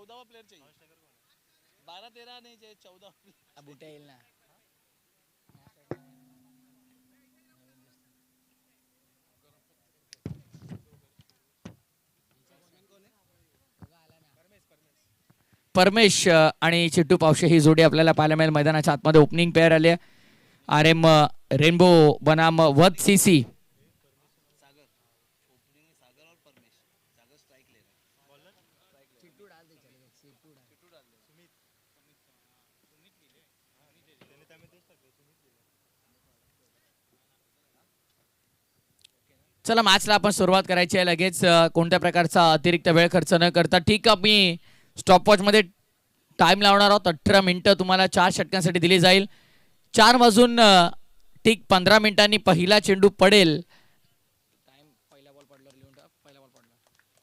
14वां player चाहिए. 12-13 नहीं चाहिए, 14. बुट्या येईल ना. परमेश आणि चिट्टू पावशे ही जोडी आपल्याला पाहायला मिळेल. मैदानाच्या आतमध्ये ओपनिंग पेअर आले. आर एम रेनबो बनाम वध सीसी. सागर ओपनिंग में सागर और परमेश. सागर स्ट्राइक ले रहा है. बॉलर चिट्टू डाल दे. चलेगा चिट्टू डाल दे. सुमित चला मॅचला आपण सुरुवात करायची आहे लगेच. कोणत्या प्रकारचा अतिरिक्त वेळ खर्च न करता ठीक आहे मी स्टॉपवॉच मध्ये टाइम लावणार आहोत. 18 मिनिटं तुम्हाला 4 षटकांसाठी दिली जाईल. 4 वाजून ठीक 15 मिनिटांनी पहिला चेंडू पडेल.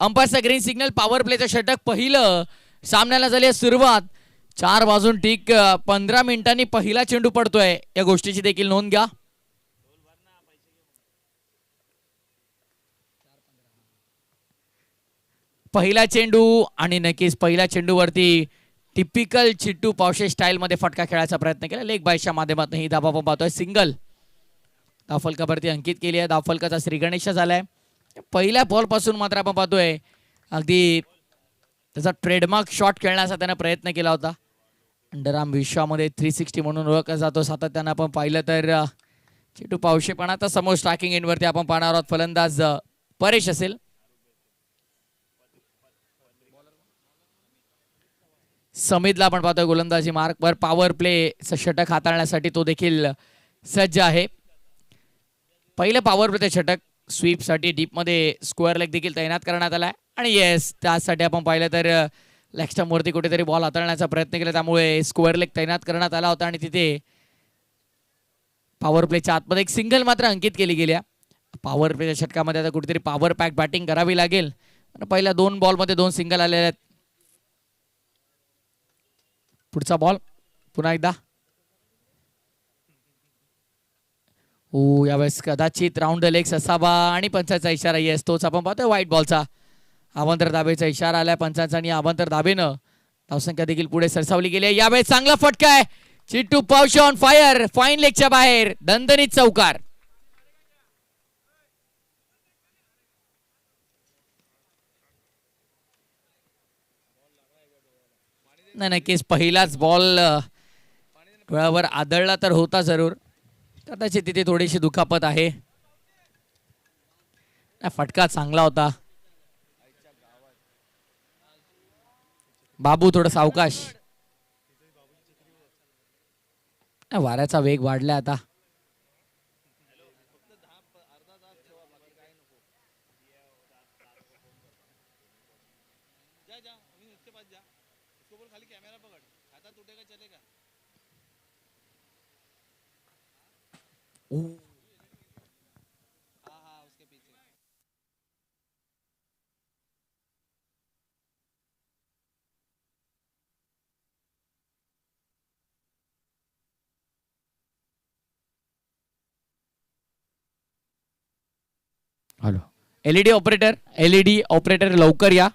अंपायरचा ग्रीन सिग्नल. पॉवर प्लेचं षटक पहिलं सामन्याला झाली सुरुवात. 4 वाजून ठीक 15 मिनिटांनी पहिला चेंडू पडतोय. या गोष्टीची देखील नोंद घ्या. पहिला चेंडू आणि नक्कीच पहिल्या चेंडूवरती टिपिकल चिट्टू पावशे स्टाईल मध्ये फटका खेळायचा प्रयत्न केला. लेग बायच्या माध्यमातून ही धावा आपण पाहतोय. सिंगल धावफलकावरती अंकित केली आहे. धावफलकाचा श्रीगणेश झालाय. पहिल्या बॉल पासून मात्र आपण पाहतोय अगदी त्याचा ट्रेडमार्क शॉट खेळण्याचा त्याने प्रयत्न केला होता. अंडरआर्म विश्वामध्ये 360 म्हणून ओळखला जातो. सातत्यानं आपण पाहिलं तर चिट्टू पावशे पण आता समोर स्ट्रायकिंग एंडवरती आपण पाहणार आहोत. फलंदाज परेश असेल. समीतला आपण पाहतोय गोलंदाजी मार्कवर. पॉवर प्ले षटक हाताळण्यासाठी तो देखील सज्ज आहे. पहिलं पॉवर प्ले षटक स्वीप साठी डीप मध्ये स्क्वेअर लेग देखील तैनात करण्यात आलाय. आणि येस त्यासाठी आपण पाहिलं तर लेग स्टंप वरती कुठेतरी बॉल हाताळण्याचा प्रयत्न केला. त्यामुळे स्क्वेअर लेग तैनात करण्यात आला होता आणि तिथे पॉवर प्लेच्या आतमध्ये एक सिंगल मात्र अंकित केली गेल्या. पॉवर प्लेच्या षटकामध्ये आता कुठेतरी पॉवर पॅक बॅटिंग करावी लागेल. पहिल्या 2 बॉलमध्ये 2 सिंगल आलेले आहेत. पुढचा बॉल पुन्हा एकदा. यावेळेस कदाचित राऊंड द लेग्स असावा आणि पंचाचा इशारा येस तोच आपण पाहतोय. व्हाईट बॉलचा अवांतर धाबेचा इशारा आलाय पंचाचा आणि अवांतर धाबेनं धावसंख्या देखील पुढे सरसावली गेली. यावेळेस चांगला फटका आहे. Chittu Pawshe on fire. Fine लेगच्या बाहेर दणदणीत चौकार. नाही नक्कीच पहिलाच बॉल डोळ्यावर आदळला तर होता जरूर. कदाचित तिथे थोडीशी दुखापत आहे. फटका चांगला होता. बाबू थोडं सावकाश. वाऱ्याचा वेग वाढलाय आता. हॅलो एलईडी ऑपरेटर लवकर या.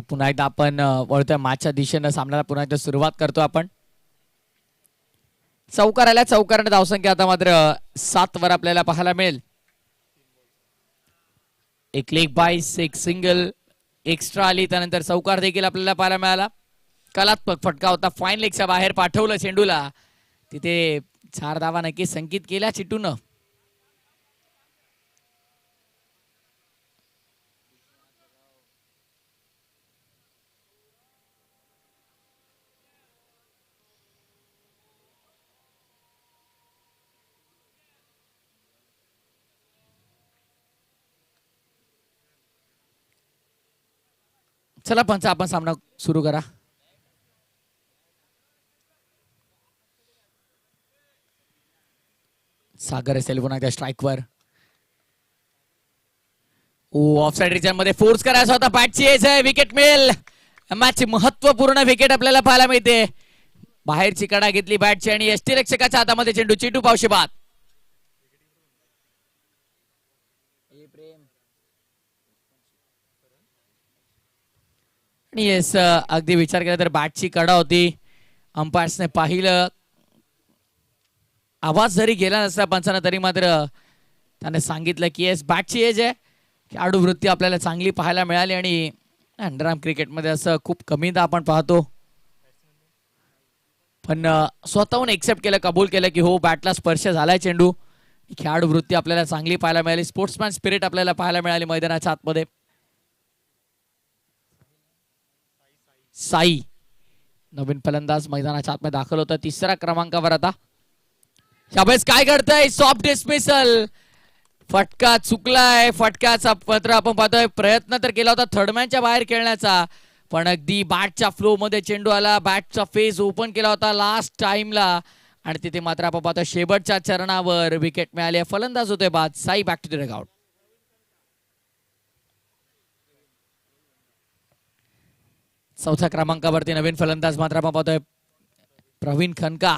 पुन्हा एकदा आपण वळतोय मॅचच्या दिशेनं. सामन्याला पुन्हा एकदा सुरुवात करतो आपण. चौकार आल्या. चौकाराने धावसंख्या आता मात्र 7 वर आपल्याला पाहायला मिळेल. एक लेग बाईस एक सिंगल एक्स्ट्रा आली. त्यानंतर चौकार देखील आपल्याला पाहायला मिळाला. कलात्मक फटका होता. फाईन लेगच्या बाहेर पाठवलं चेंडूला. तिथे 4 धावा नक्की संकित केल्या चिट्टूनं. चला पंच आपण सामना सुरू करा. सागर असेल पुन्हा त्या स्ट्राईकवर. ऑफसाइड रिजन मध्ये फोर्स करायचा होता, बॅटची एज आहे, विकेट मिळेल. मॅचची महत्वपूर्ण विकेट आपल्याला पाहायला मिळते. बाहेरची कडा घेतली बॅटची आणि यष्टीरक्षकाच्या हातामध्ये चेंडू. चिंटू पावशे बाद. आणि येस, अगदी विचार केला तर बॅटची कडा होती. अंपायर्सने पाहिलं, आवाज जरी गेला नसता पंचांना तरी मात्र त्याने सांगितलं की येस बॅटची एज आहे. खेळाडू वृत्ती आपल्याला चांगली पाहायला मिळाली आणि अंडरआर्म क्रिकेटमध्ये असं खूप कमीदा आपण पाहतो. पण स्वतःहून एक्सेप्ट केलं, कबूल केलं की हो बॅटला स्पर्श झालाय चेंडू. खेळाडू वृत्ती आपल्याला चांगली पाहायला मिळाली. स्पोर्ट्समॅन स्पिरिट आपल्याला पाहायला मिळाली मैदानाच्या आतमध्ये. साई नवीन फलंदाज मैदानाच्या आतमध्ये दाखल होता, 3ऱ्या क्रमांकावर आता. यावेळेस काय घडतंय, सॉफ्ट डिस्मिसल. फटका चुकलाय. फटक्याचा पत्र आपण पाहतोय. प्रयत्न तर केला होता थर्डमॅनच्या बाहेर खेळण्याचा, पण अगदी बॅटच्या फ्लो मध्ये चेंडू आला. बॅटचा फेस ओपन केला होता लास्ट टाइमला आणि तिथे मात्र आपण पाहतोय शेवटच्या चरणावर विकेट मिळाली. फलंदाज होते बाद. Sai back to the dugout. चौथ्या क्रमांकावरती नवीन फलंदाज मात्र आपण पाहतोय प्रवीण खनका.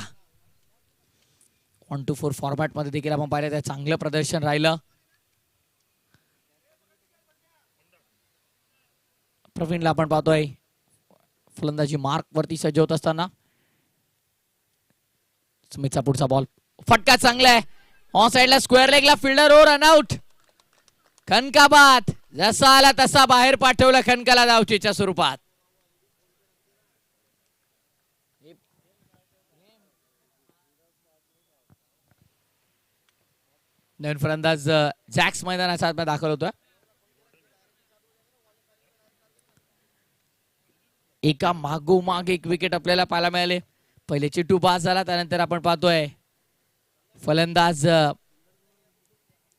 1-4 फॉर्मॅट मध्ये देखील आपण पाहिलं, चांगलं प्रदर्शन राहिलं. प्रवीणला आपण पाहतोय फलंदाजी मार्क वरती सज्ज होत असताना. स्मिथचा पुढचा बॉल, फटका चांगला आहे. ऑन साइडला स्क्वेअर लेगला फिल्डर ओ रनआउट. खनका बाद. जसा आला तसा बाहेर पाठवला खनकाला धावचीच्या स्वरूपात. नवीन फलंदाज जॅक्स मैदानाच्या आतमध्ये दाखल होतोय. एका मागोमाग एक विकेट आपल्याला पाहायला मिळाले. पहिले चिट्टू बाद झाला, त्यानंतर आपण पाहतोय फलंदाज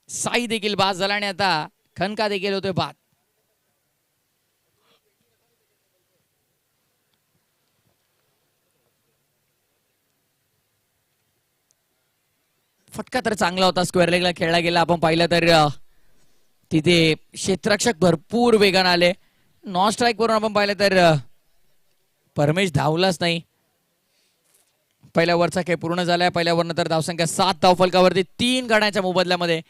साई देखील बाद झाला आणि आता खनका देखील होतोय बाद. फटका तर चांगला होता, स्क्वेअर लेगला खेळला गेला. आपण पाहिलं तर तिथे क्षेत्ररक्षक भरपूर वेगाने आले. नॉन स्ट्राईक वरून आपण पाहिलं तर परमेश धावलाच नाही. पहिल्या ओव्हरचा खेळ पूर्ण झालाय. पहिल्या ओव्हर नंतर धावसंख्या 7 धावफलकावरती 3 गड्यांच्या मोबदल्यामध्ये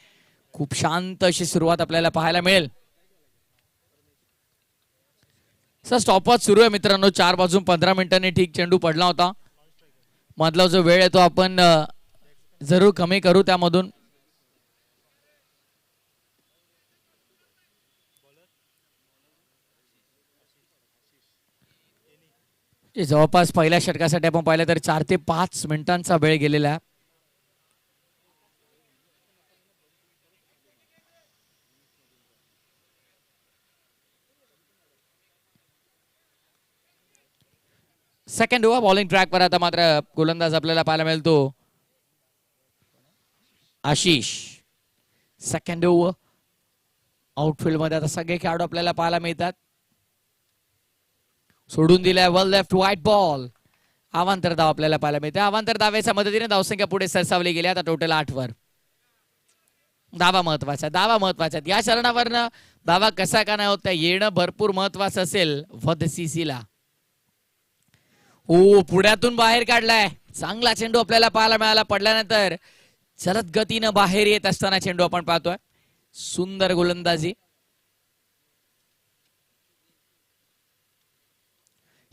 खूप शांत अशी सुरुवात आपल्याला पाहायला मिळेल. स्टॉपवॉच सुरू आहे मित्रांनो. 4 वाजून 15 मिनिटांनी ठीक चेंडू पडला होता. मधला जो वेळ आहे तो आपण जरूर कमी करू त्यामधून. जवळपास पहिल्या षटकासाठी आपण पाहिलं तर 4 ते 5 मिनिटांचा वेळ गेलेला आहे. सेकंड ओव्हर बॉलिंग ट्रॅकवर आता मात्र गोलंदाज आपल्याला पाहायला मिळतो आशिष. सेकंड ओव्हर आउटफील्ड मध्ये आता सगळे खेळाडू आपल्याला पाहायला मिळतात. सोडून दिलाय वन लेफ्ट वाईट बॉल. अवांतर धाव आपल्याला पाहायला मिळते. अवांतर धावेच्या मदतीने धावसंख्या पुढे सरसावली गेली. आता टोटल 8 वर. धावा महत्वाचा, धावा महत्वाचा. या चरणावरनं धावा कसा का नाही होत, त्या येणं भरपूर महत्वाचं असेल वध सीसीला. ओ पुढ्यातून बाहेर काढलाय. चांगला चेंडू आपल्याला पाहायला मिळाला. पडल्यानंतर जलद गतीनं बाहेर येत असताना चेंडू आपण पाहतोय. सुंदर गोलंदाजी.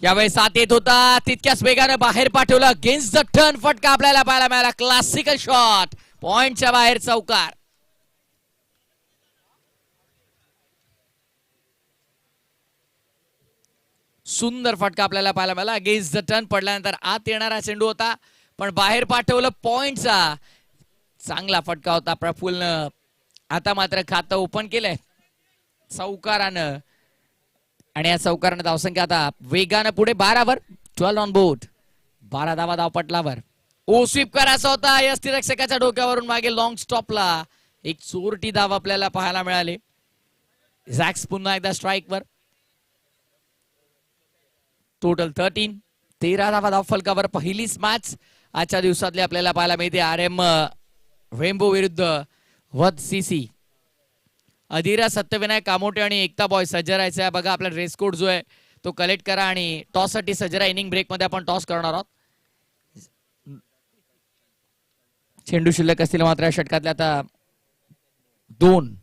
यावेळी साथ येत होता, तितक्याच वेगाने बाहेर पाठवलं. अगेन्स्ट द टर्न फटका आपल्याला पाहायला मिळाला. क्लासिकल शॉट, पॉइंटच्या बाहेर चौकार. सुंदर फटका आपल्याला पाहायला मिळाला. अगेन्स्ट द टर्न पडल्यानंतर आत येणारा चेंडू होता, पण बाहेर पाठवलं पॉइंटचा. चांगला फटका होता. प्रफुल्लनं आता मात्र खातं ओपन केलंय चौकारानं आणि या चौकारानं धावसंख्या आता वेगानं पुढे 12 वर. 12 ऑन बोर्ड. 12 धावा धावपटलावर. ओ स्वीप करायचा होता. यष्टीरक्षकाच्या डोक्यावरून मागे लॉंग स्टॉपला एक चोरटी धाव आपल्याला पाहायला मिळाली. झॅक्स पुन्हा एकदा स्ट्राईक वर. टोटल 13 धावा धावफलकावर. पहिलीच मॅच आजच्या दिवसातली आपल्याला पाहायला मिळते. RM रेनबो विरुद्ध वध सीसी. अधिरा सत्यविनायक कामोटे आणि एकता बॉय सज्ज राहायचं आहे. बघा आपला ड्रेस कोड जो आहे तो कलेक्ट करा आणि टॉस साठी सज्ज राहा. इनिंग ब्रेक मध्ये आपण टॉस करणार आहोत. चेंडू शिल्लक असतील मात्र या षटकातल्या आता 2.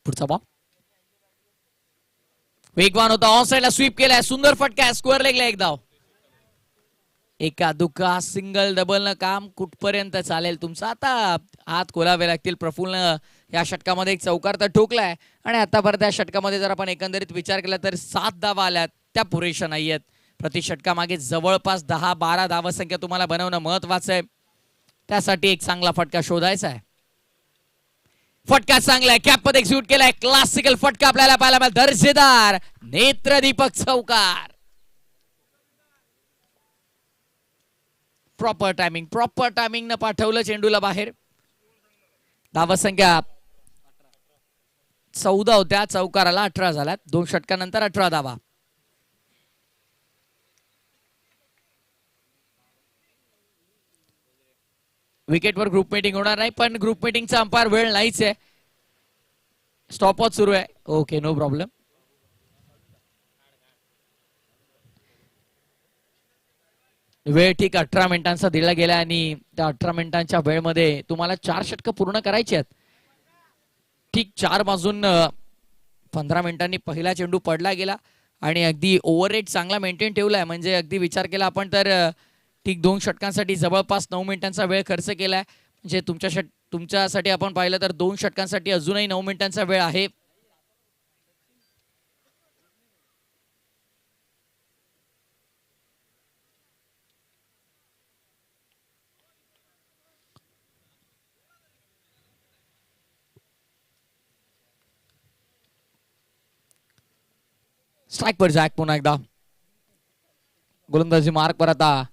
पुढचा बॉल वेगवान होता. ऑन साइडला स्वीप केलाय. सुंदर फटका. स्क्वेअर लेगला एक धाव. एका दुका सिंगल डबल न काम कुठपर्यंत चालेल तुमचा. आता हात खोलावे लागतील. प्रफुल्ल या षटकामध्ये एक चौकार तर ठोकलाय आणि आतापर्यंत या षटकामध्ये जर आपण एकंदरीत विचार केला तर 7 धावा आल्यात. त्या पुरेशा नाहीयेत. प्रति षटकामागे जवळपास 10-12 धावसंख्या तुम्हाला बनवणं महत्वाचं आहे. त्यासाठी एक चांगला फटका शोधायचा आहे. फटका चांगला आहे. कॅप मध्ये एक्झिक्यूट केलाय. क्लासिकल फटका आपल्याला पाहायला मिळाला. दर्जेदार नेत्रदीपक चौकार. प्रॉपर टायमिंग न पाठवलं चेंडूला बाहेर. धावसंख्या 14 होत्या. चौकाराला 18 झाल्यात. 2 षटकानंतर 18 धावा. विकेटवर ग्रुप मीटिंग होणार नाही पण ग्रुप मीटिंगचा अंपायर वेळ नाहीच आहे. स्टॉपवॉच सुरू आहे. Okay no problem. वेळ ठीक 18 मिनिटांचा दिला गेला आणि त्या 18 मिनिटांच्या वेळेमध्ये तुम्हाला 4 षटकं पूर्ण करायची आहेत. ठीक 4 वाजून 15 मिनिटांनी पहिला चेंडू पडला गेला आणि अगदी ओव्हर रेट चांगला मेंटेन ठेवलाय. म्हणजे अगदी विचार केला आपण तर ठीक 2 षटकांसाठी जवळपास 9 मिनिटांचा वेळ खर्च केलाय. म्हणजे तुमच्यासाठी आपण पाहिलं तर 2 षटकांसाठी अजूनही 9 मिनिटांचा वेळ आहे. स्ट्राइक पर जॅक पुन्हा एकदा. गोलंदाजी मार्क पर आता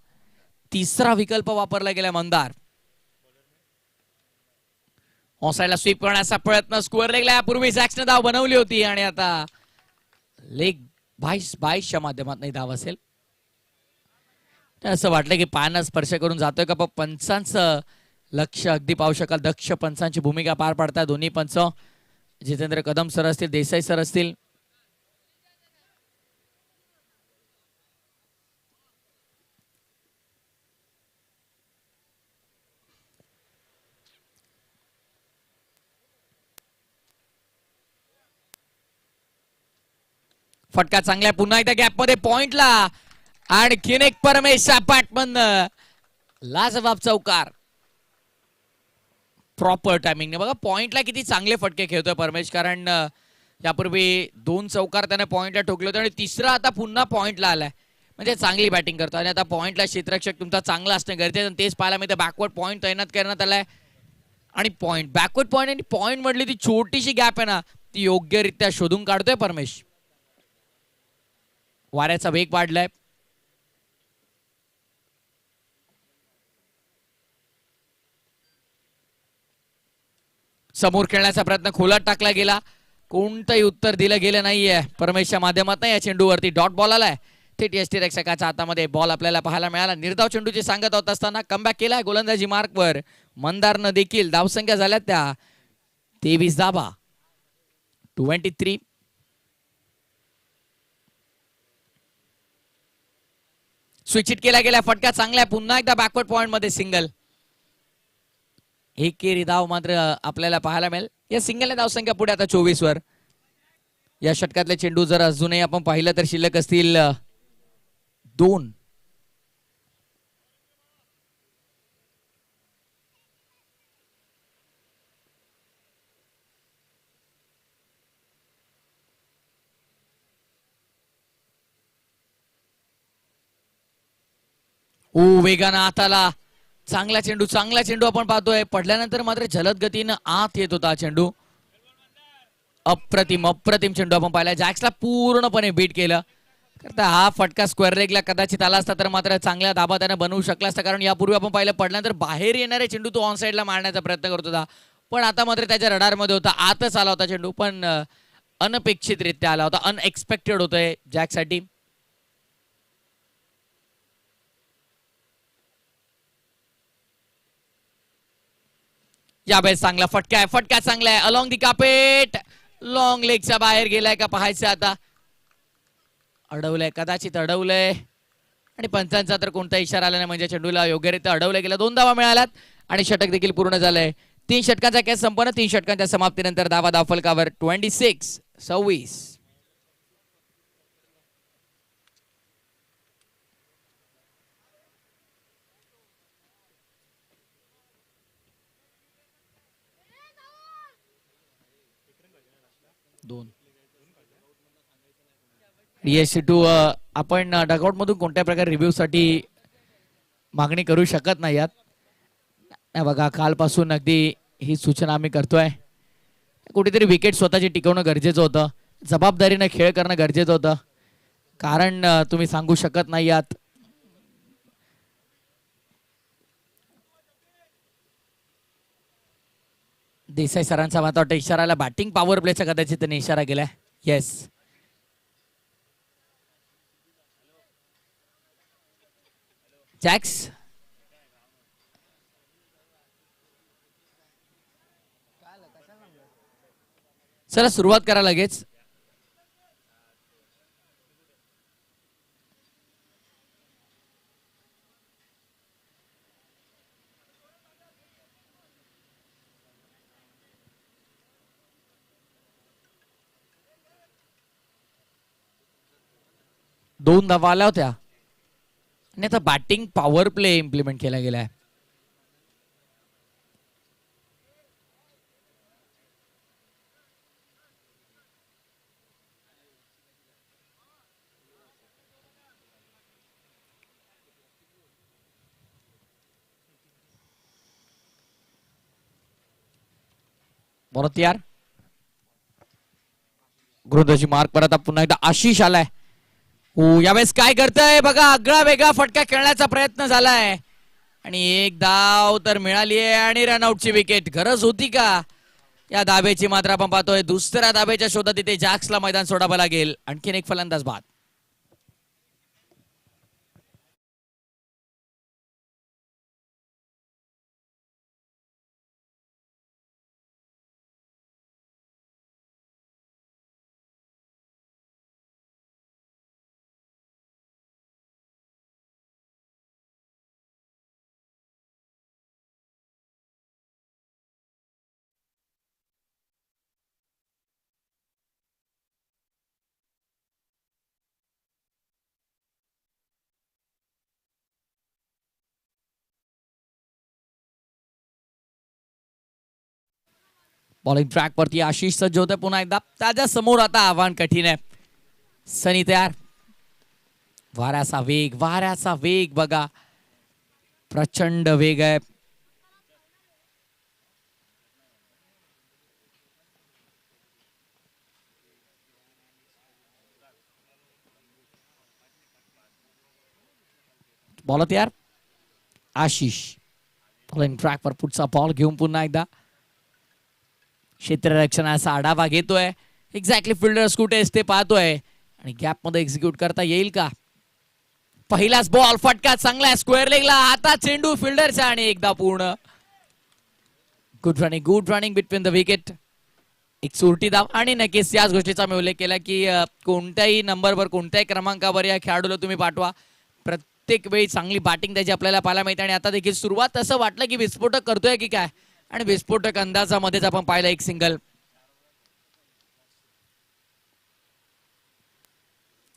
तिसरा विकल्प वापरला गेला. मंदार ऑनसाइडला स्वीप करण्याचा प्रयत्न. स्क्वेअर लेगला यापूर्वी जॅक्सने धाव बनवली होती आणि आता लेग 22च्या माध्यमातून धाव असेल. असं वाटलं की पायानं स्पर्श करून जातोय का. पंचांचं लक्ष अगदी पाहू शकाल. दक्ष पंचांची भूमिका पार पाडतात दोन्ही पंच. जितेंद्र कदम सर असतील, देसाई सर असतील. फटका चांगला. पुन्हा एकदा गॅप मध्ये पॉइंटला आणखीन एक परमेश बॅटमन. लाजवाब चौकार. Proper timing. बघा पॉइंटला किती चांगले फटके खेळतोय परमेश. कारण यापूर्वी 2 चौकार त्याने पॉइंटला ठोकले होते आणि तिसरा आता पुन्हा पॉइंटला आलाय. म्हणजे चांगली बॅटिंग करतो आणि आता पॉइंटला क्षेत्ररक्षक तुमचा चांगला असणं गरजेचं आणि तेच पाहायला मिळतं. बॅकवर्ड पॉइंट तैनात करण्यात आलाय आणि पॉइंट बॅकवर्ड पॉइंट आणि पॉइंट मधली ती छोटीशी गॅप आहे ना ती योग्यरित्या शोधून काढतोय परमेश. वाऱ्याचा वेग वाढलाय. समोर खेळण्याचा प्रयत्न खोलात टाकला गेला. कोणतंही उत्तर दिलं गेलं नाहीये. परमेशच्या माध्यमातून या चेंडूवरती डॉट बॉल आलाय. थेट यष्टीरक्षकाच्या हातामध्ये बॉल आपल्याला पाहायला मिळाला. निर्धाव चेंडूची सांगत होत असताना कमबॅक केलाय गोलंदाजी मार्कवर. मंदारनं देखील धावसंख्या झाल्या त्या 23 धावा. 23. स्विच इट केला गेला. फटका चांगला. पुन्हा एकदा बॅकवर्ड पॉइंट मध्ये सिंगल. एकेरी धाव मात्र आपल्याला पाहायला मिळेल. या सिंगलने धावसंख्या पुढे आता 24 वर. या षटकातले चेंडू जर अजूनही आपण पाहिलं तर शिल्लक असतील 2. वेगानं आताला. चांगला चेंडू आपण पाहतोय. पडल्यानंतर मात्र जलद गतीनं आत येत होता चेंडू. अप्रतिम चेंडू आपण पाहिला. जॅक्सला पूर्णपणे बीट केलं. करता हा फटका स्क्वेअर लेगला कदाचित आला असता तर मात्र चांगल्या दाबा त्याने बनवू शकला असता. कारण यापूर्वी आपण पाहिलं पडल्यानंतर बाहेर येणारे चेंडू तो ऑन साइडला मारण्याचा प्रयत्न करत होता. पण आता मात्र त्याच्या रडारमध्ये होता. आतच आला होता चेंडू पण अनपेक्षितरित्या आला होता. अनएक्सपेक्टेड होतोय जॅकसाठी. यावेळेस चांगला फटका आहे, फटका चांगला आहे अलॉंग दी कापेट, लॉंग लेगच्या बाहेर गेलाय का पाहायचं आता. अडवलंय, कदाचित अडवलंय आणि पंचांचा तर कोणता इशारा आला नाही, म्हणजे चेंडूला योग्यरित्या अडवलं गेलं. 2 धावा मिळाल्यात आणि षटक देखील पूर्ण झालंय. 3 षटकांचा कॅच संपन्न. 3 षटकांच्या समाप्तीनंतर धावा धावफलकावर 26-26. आपण डगआउट मधून कोणत्या प्रकारे रिव्ह्यू साठी मागणी करू शकत नाही यात बघा. कालपासून अगदी ही सूचना आम्ही करतोय. कुठेतरी विकेट स्वतःची टिकवणं गरजेचं होतं, जबाबदारीने खेळ करणं गरजेचं होतं, कारण तुम्ही सांगू शकत नाही यात. देसाई सरांचा मला वाटतं इशाराला बॅटिंग पॉवर प्लेचा कदाचित त्यांनी इशारा केलाय. येस, जॅक्स चला सुरुवात करा लगेच. दोन धावा आल्या होत्या आणि आता बॅटिंग पॉवर प्ले इम्प्लिमेंट केला गेलाय. परत यार गोलंदाजी मार्क परत पुन्हा एकदा आशिष आलाय. यावेळेस काय करतय बघा, आगळा वेगळा फटका खेळण्याचा प्रयत्न झालाय आणि एक धाव तर मिळाली आहे आणि रनआउटची विकेट. गरज होती का या धाब्याची? मात्र आपण पाहतोय दुसऱ्या धाब्याच्या शोधात तिथे जॅक्सला मैदान सोडावं लागेल. आणखीन एक फलंदाज बाद. बॉलिंग ट्रॅक वरती आशिष सज्ज होते पुन्हा एकदा. त्याच्या समोर आता आव्हान कठीण आहे. सनी तयार. वाऱ्याचा वेग बघा, प्रचंड वेग आहे. बॉल तयार. आशिष बॉलिंग ट्रॅक वर पुढचा बॉल घेऊन पुन्हा एकदा क्षेत्ररक्षणाचा आढावा घेतोय. एक्झॅक्टली फिल्डर्स कुठे ते पाहतोय आणि गॅप मध्ये एक्झिक्यूट करता येईल का? पहिलाच बॉल, फटका चांगला आहे स्क्वेअर लेगला. आता चेंडू फिल्डरचा आणि एकदा पूर्ण. Good running between the wicket. एक सुरटी धाव आणि नक्कीच याच गोष्टीचा मी उल्लेख केला की कोणत्याही नंबरवर कोणत्याही क्रमांकावर या खेळाडूला तुम्ही पाठवा, प्रत्येक वेळी चांगली बॅटिंग त्याची आपल्याला पाहायला मिळते. आणि आता देखील सुरुवात असं वाटलं की विस्फोटक करतोय की काय, आणि विस्फोटक अंदाजामध्येच आपण पाहिलं एक सिंगल.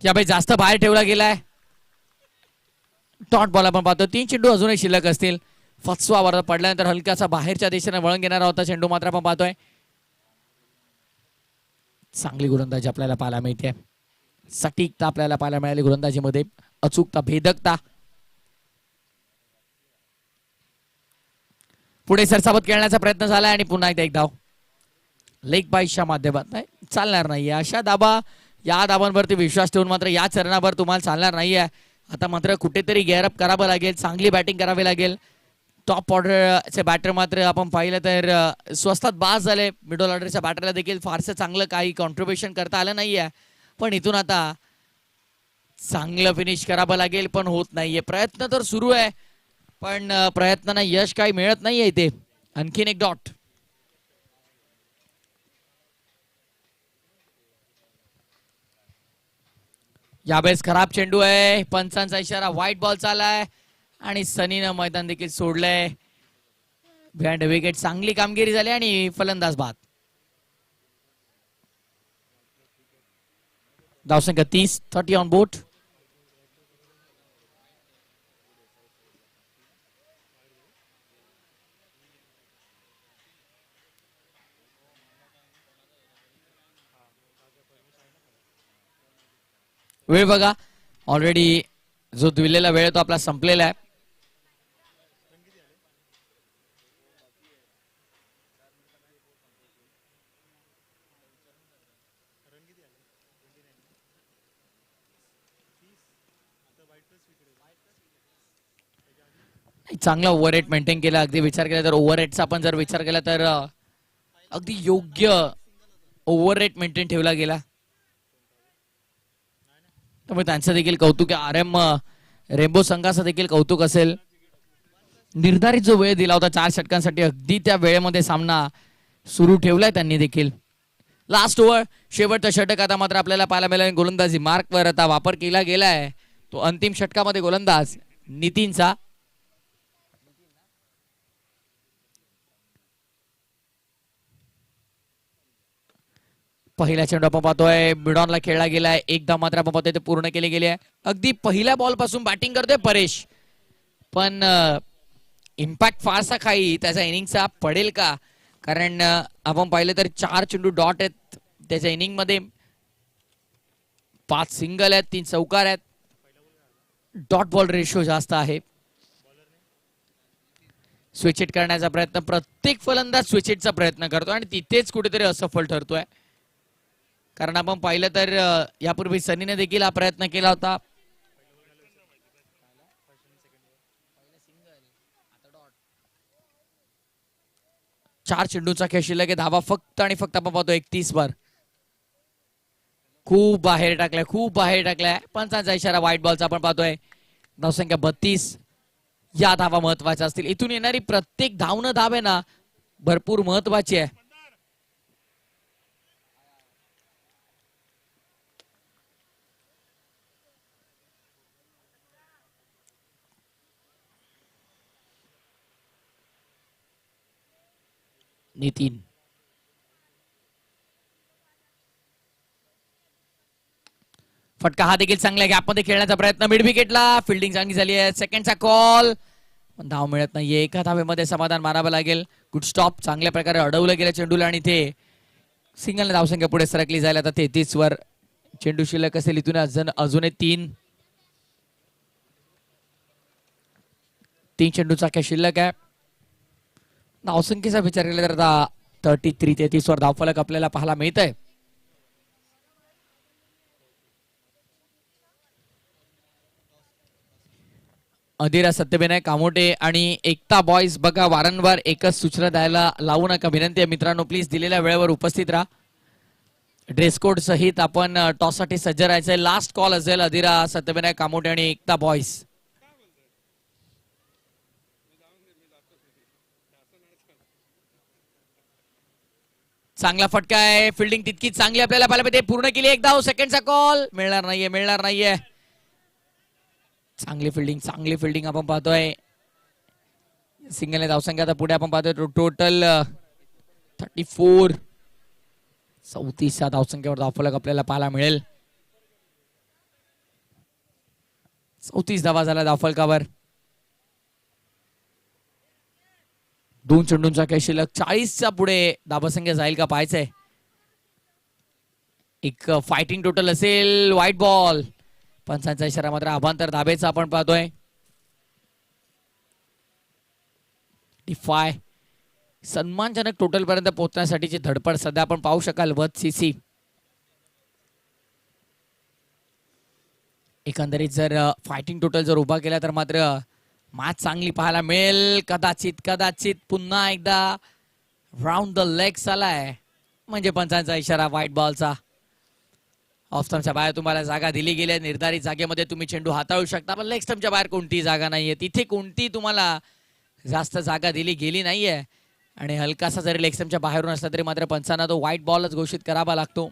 यावेळी जास्त बाहेर ठेवला गेलाय. टॉट बॉल आपण पाहतो. 3 चेंडू अजूनही शिल्लक असतील. फसवावर पडल्यानंतर हलक्याचा बाहेरच्या दिशेने वळण घेणारा होता चेंडू, मात्र आपण पाहतोय चांगली गोलंदाजी आपल्याला पाहायला मिळते. सटीकता आपल्याला पाहायला मिळाली गोलंदाजीमध्ये, अचूकता, भेदकता. पुढे सरसावत खेळण्याचा प्रयत्न झाला आणि पुन्हा एकदा एक धाव. लेग बाईसच्या माध्यमात नाही चालणार नाही. अशा दाबा, या दाबांवरती विश्वास ठेवून मात्र या चरणावर तुम्हाला चालणार नाहीये. आता मात्र कुठेतरी गेअरअप करावं लागेल, चांगली बॅटिंग करावी लागेल. टॉप ऑर्डरचे बॅटर मात्र आपण पाहिलं तर स्वस्तात बास झाले. मिडल ऑर्डरच्या बॅटरला देखील फारसं चांगलं काही कॉन्ट्रीब्युशन करता आलं नाहीये. पण इथून आता चांगलं फिनिश करावं लागेल, पण होत नाहीये. प्रयत्न तर सुरू आहे पण प्रयत्नांना यश काही मिळत नाहीये इथे. आणखीन एक डॉट. यावेळेस खराब चेंडू आहे, पंचांचा इशारा, व्हाईट बॉल चालाय आणि सनीनं मैदान देखील सोडलंय. बिहाइंड विकेट चांगली कामगिरी झाली आणि फलंदाज बाद. धावसंख्या 30, 30 ऑन बोर्ड. वेळ बघा, ऑलरेडी जो दिलेला वेळ तो आपला संपलेला आहे. चांगला ओव्हर रेट मेंटेन केला. अगदी विचार केला तर ओव्हर रेटचा आपण जर विचार केला तर अगदी योग्य ओव्हर रेट मेंटेन ठेवला गेला. त्यामुळे त्यांचं देखील कौतुक आहे. RM रेनबो संघाचं देखील कौतुक असेल. निर्धारित जो वेळ दिला होता 4 षटकांसाठी अगदी त्या वेळेमध्ये सामना सुरू ठेवलाय त्यांनी देखील. लास्ट ओव्हर, शेवटचं षटक आता मात्र आपल्याला पाहायला मिळालं. गोलंदाजी मार्कवर आता वापर केला गेलाय तो अंतिम षटकामध्ये गोलंदाज नितीनचा. पहिला चेंडू आपण पाहतोय मिडॉनला खेळला गेलाय. एकदा मात्र आपण पाहतोय ते पूर्ण केले गेले आहे. अगदी पहिल्या बॉल पासून बॅटिंग करतोय परेश, पण इम्पॅक्ट फारसा काही त्याचा इनिंगचा पडेल का? कारण आपण पाहिलं तर 4 चेंडू डॉट आहेत त्याच्या इनिंग मध्ये, 5 सिंगल आहेत, 3 चौकार आहेत. डॉट बॉल रेशो जास्त आहे. स्विच हिट करण्याचा प्रयत्न प्रत्येक फलंदाज स्विच हिटचा प्रयत्न करतो आणि तिथेच कुठेतरी असफल ठरतोय. कारण आपण पाहिलं तर यापूर्वी सनीने देखील हा प्रयत्न केला होता. चार चेंडूचा खेळ शिल्लक आहे. धावा फक्त आणि फक्त आपण पाहतो 31 वर. खूप बाहेर टाकलाय, खूप बाहेर टाकलाय. पंचांचा इशारा, व्हाईट बॉलचा आपण पाहतोय. धावसंख्या 32. या धावा महत्वाच्या असतील. इथून येणारी प्रत्येक धावणं धाव आहे ना भरपूर महत्वाची आहे. नितीन फटका हा देखील चांगल्या गॅपमध्ये खेळण्याचा प्रयत्न. मिड विकेटला फिल्डिंग चांगली झाली आहे. सेकंडचा कॉल, पण धाव मिळत नाहीये. एका धावेमध्ये समाधान मारावं लागेल. गुड स्टॉप, चांगल्या प्रकारे अडवलं गेलं चेंडूला आणि ते सिंगल धावसंख्या पुढे सरकली जायला. आता 33 वर चेंडू शिल्लक असेल. इथून अजून 3 चेंडूचा खेळ शिल्लक आहे. धावसंख्येचा विचार केला तर आता 33 वर धावफलक आपल्याला पाहायला मिळत आहे. अधीरा सत्यविनायक कामोटे आणि एकता बॉयज बघा वारंवार एकच सूचना द्यायला लावू नका. विनंती आहे मित्रांनो, प्लीज दिलेल्या वेळेवर उपस्थित राहा. ड्रेस कोड सहित आपण टॉस साठी सज्ज राहायचंय. लास्ट कॉल असेल अधीरा सत्यविनायक कामोटे आणि एकता बॉयज. चांगला फटका आहे. फिल्डिंग तितकीच चांगली आपल्याला पाहायला मिळते. पूर्ण केली एक धाव. सेकंडचा कॉल मिळणार नाहीये. चांगली फिल्डिंग आपण पाहतोय. सिंगलने धावसंख्या आता पुढे आपण पाहतोय टोटल 34. 34 धावसंख्येवर धावफलक आपल्याला पाहायला मिळेल. 34 धावा झाला धावफलकावर. 2 चेंडूंचा खेळ शिल्लक. 40च्या पुढे धावसंख्या जाईल का पाहायचंय. एक फायटिंग टोटल असेल. व्हाईट बॉल, पंचांचा इशारा मात्र अभांतर धाबेचा आपण पाहतोय. डिफाय सन्मानजनक टोटल पर्यंत पोहोचण्यासाठीची धडपड सध्या आपण पाहू शकाल. वत सीसी एकंदरीत जर फायटिंग टोटल जर उभा केला तर मात्र मॅच चांगली पाहायला मिळेल. कदाचित पुन्हा एकदा राऊंड द लेग्स आलाय म्हणजे पंचांचा इशारा व्हाईट बॉलचा. ऑफ स्टंपच्या बाहेर तुम्हाला जागा दिली गेली आहे. निर्धारित जागेमध्ये तुम्ही चेंडू हाताळू शकता, पण लेग स्टंपच्या बाहेर कोणतीही जागा नाहीये. तिथे कोणती तुम्हाला जास्त जागा दिली गेली नाहीये आणि हलकासा जरी लेग स्टंपच्या बाहेरून असला तरी मात्र पंचांना तो व्हाईट बॉलच घोषित करावा लागतो.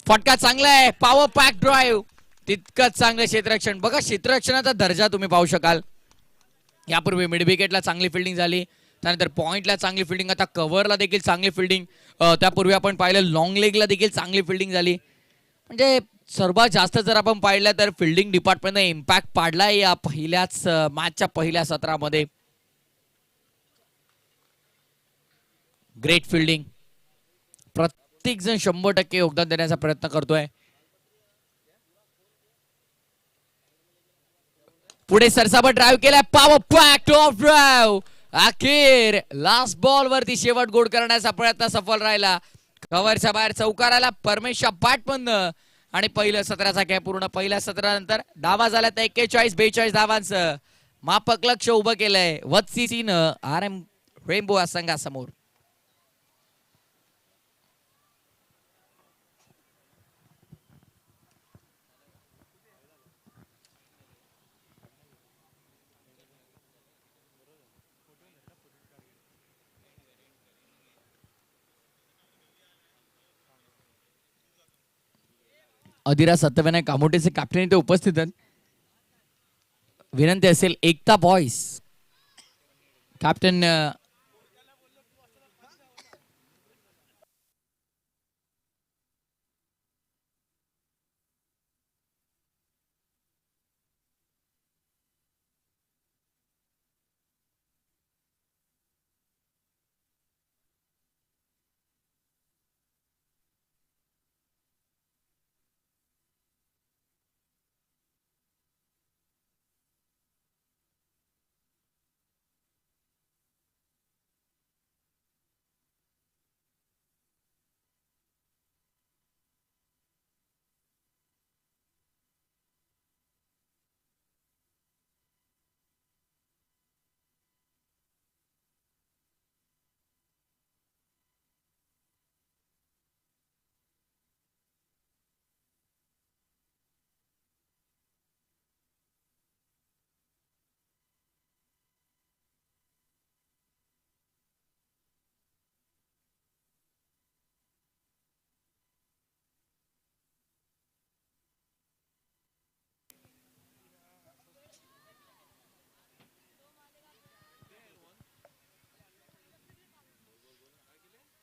फटका चांगला आहे, पॉवर पॅक ड्राईव्ह, तितकंच चांगलं क्षेत्ररक्षण. बघा क्षेत्ररक्षणाचा दर्जा तुम्ही पाहू शकाल. यापूर्वी मिड विकेटला चांगली फिल्डिंग झाली, त्यानंतर पॉइंटला चांगली फिल्डिंग, आता कव्हरला देखील चांगली फिल्डिंग. त्यापूर्वी आपण पाहिलं लॉंग लेगला देखील चांगली फिल्डिंग झाली. म्हणजे सर्वात जास्त जर आपण पाहिलं तर फिल्डिंग डिपार्टमेंटने इम्पॅक्ट पाडलाय या पहिल्याच मॅचच्या पहिल्या सत्रामध्ये. ग्रेट फिल्डिंग, प्रत्येक जण 100% योगदान देण्याचा प्रयत्न करतोय. पुढे सरसाबत ड्राईव्ह केलाय, पॉवर पॅक टॉप ड्राईव्ह. अखेर लास्ट बॉल वरती शेवट गोड करण्याचा प्रयत्न सफल राहिला. कव्हरच्या बाहेर चौकाराला परमेशच्या बॅटमधनं आणि पहिलं सत्राचा काय पूर्ण. पहिल्या सत्रानंतर धावा झाल्या तर 41-42 धावांचं मापक लक्ष उभं केलंय वत्सीसीनं RM रेनबो या संघासमोर. अधिरा सत्यविनायक कामोटेचे कॅप्टन इथे उपस्थित आहेत. विनंती असेल एकता बॉयज कॅप्टन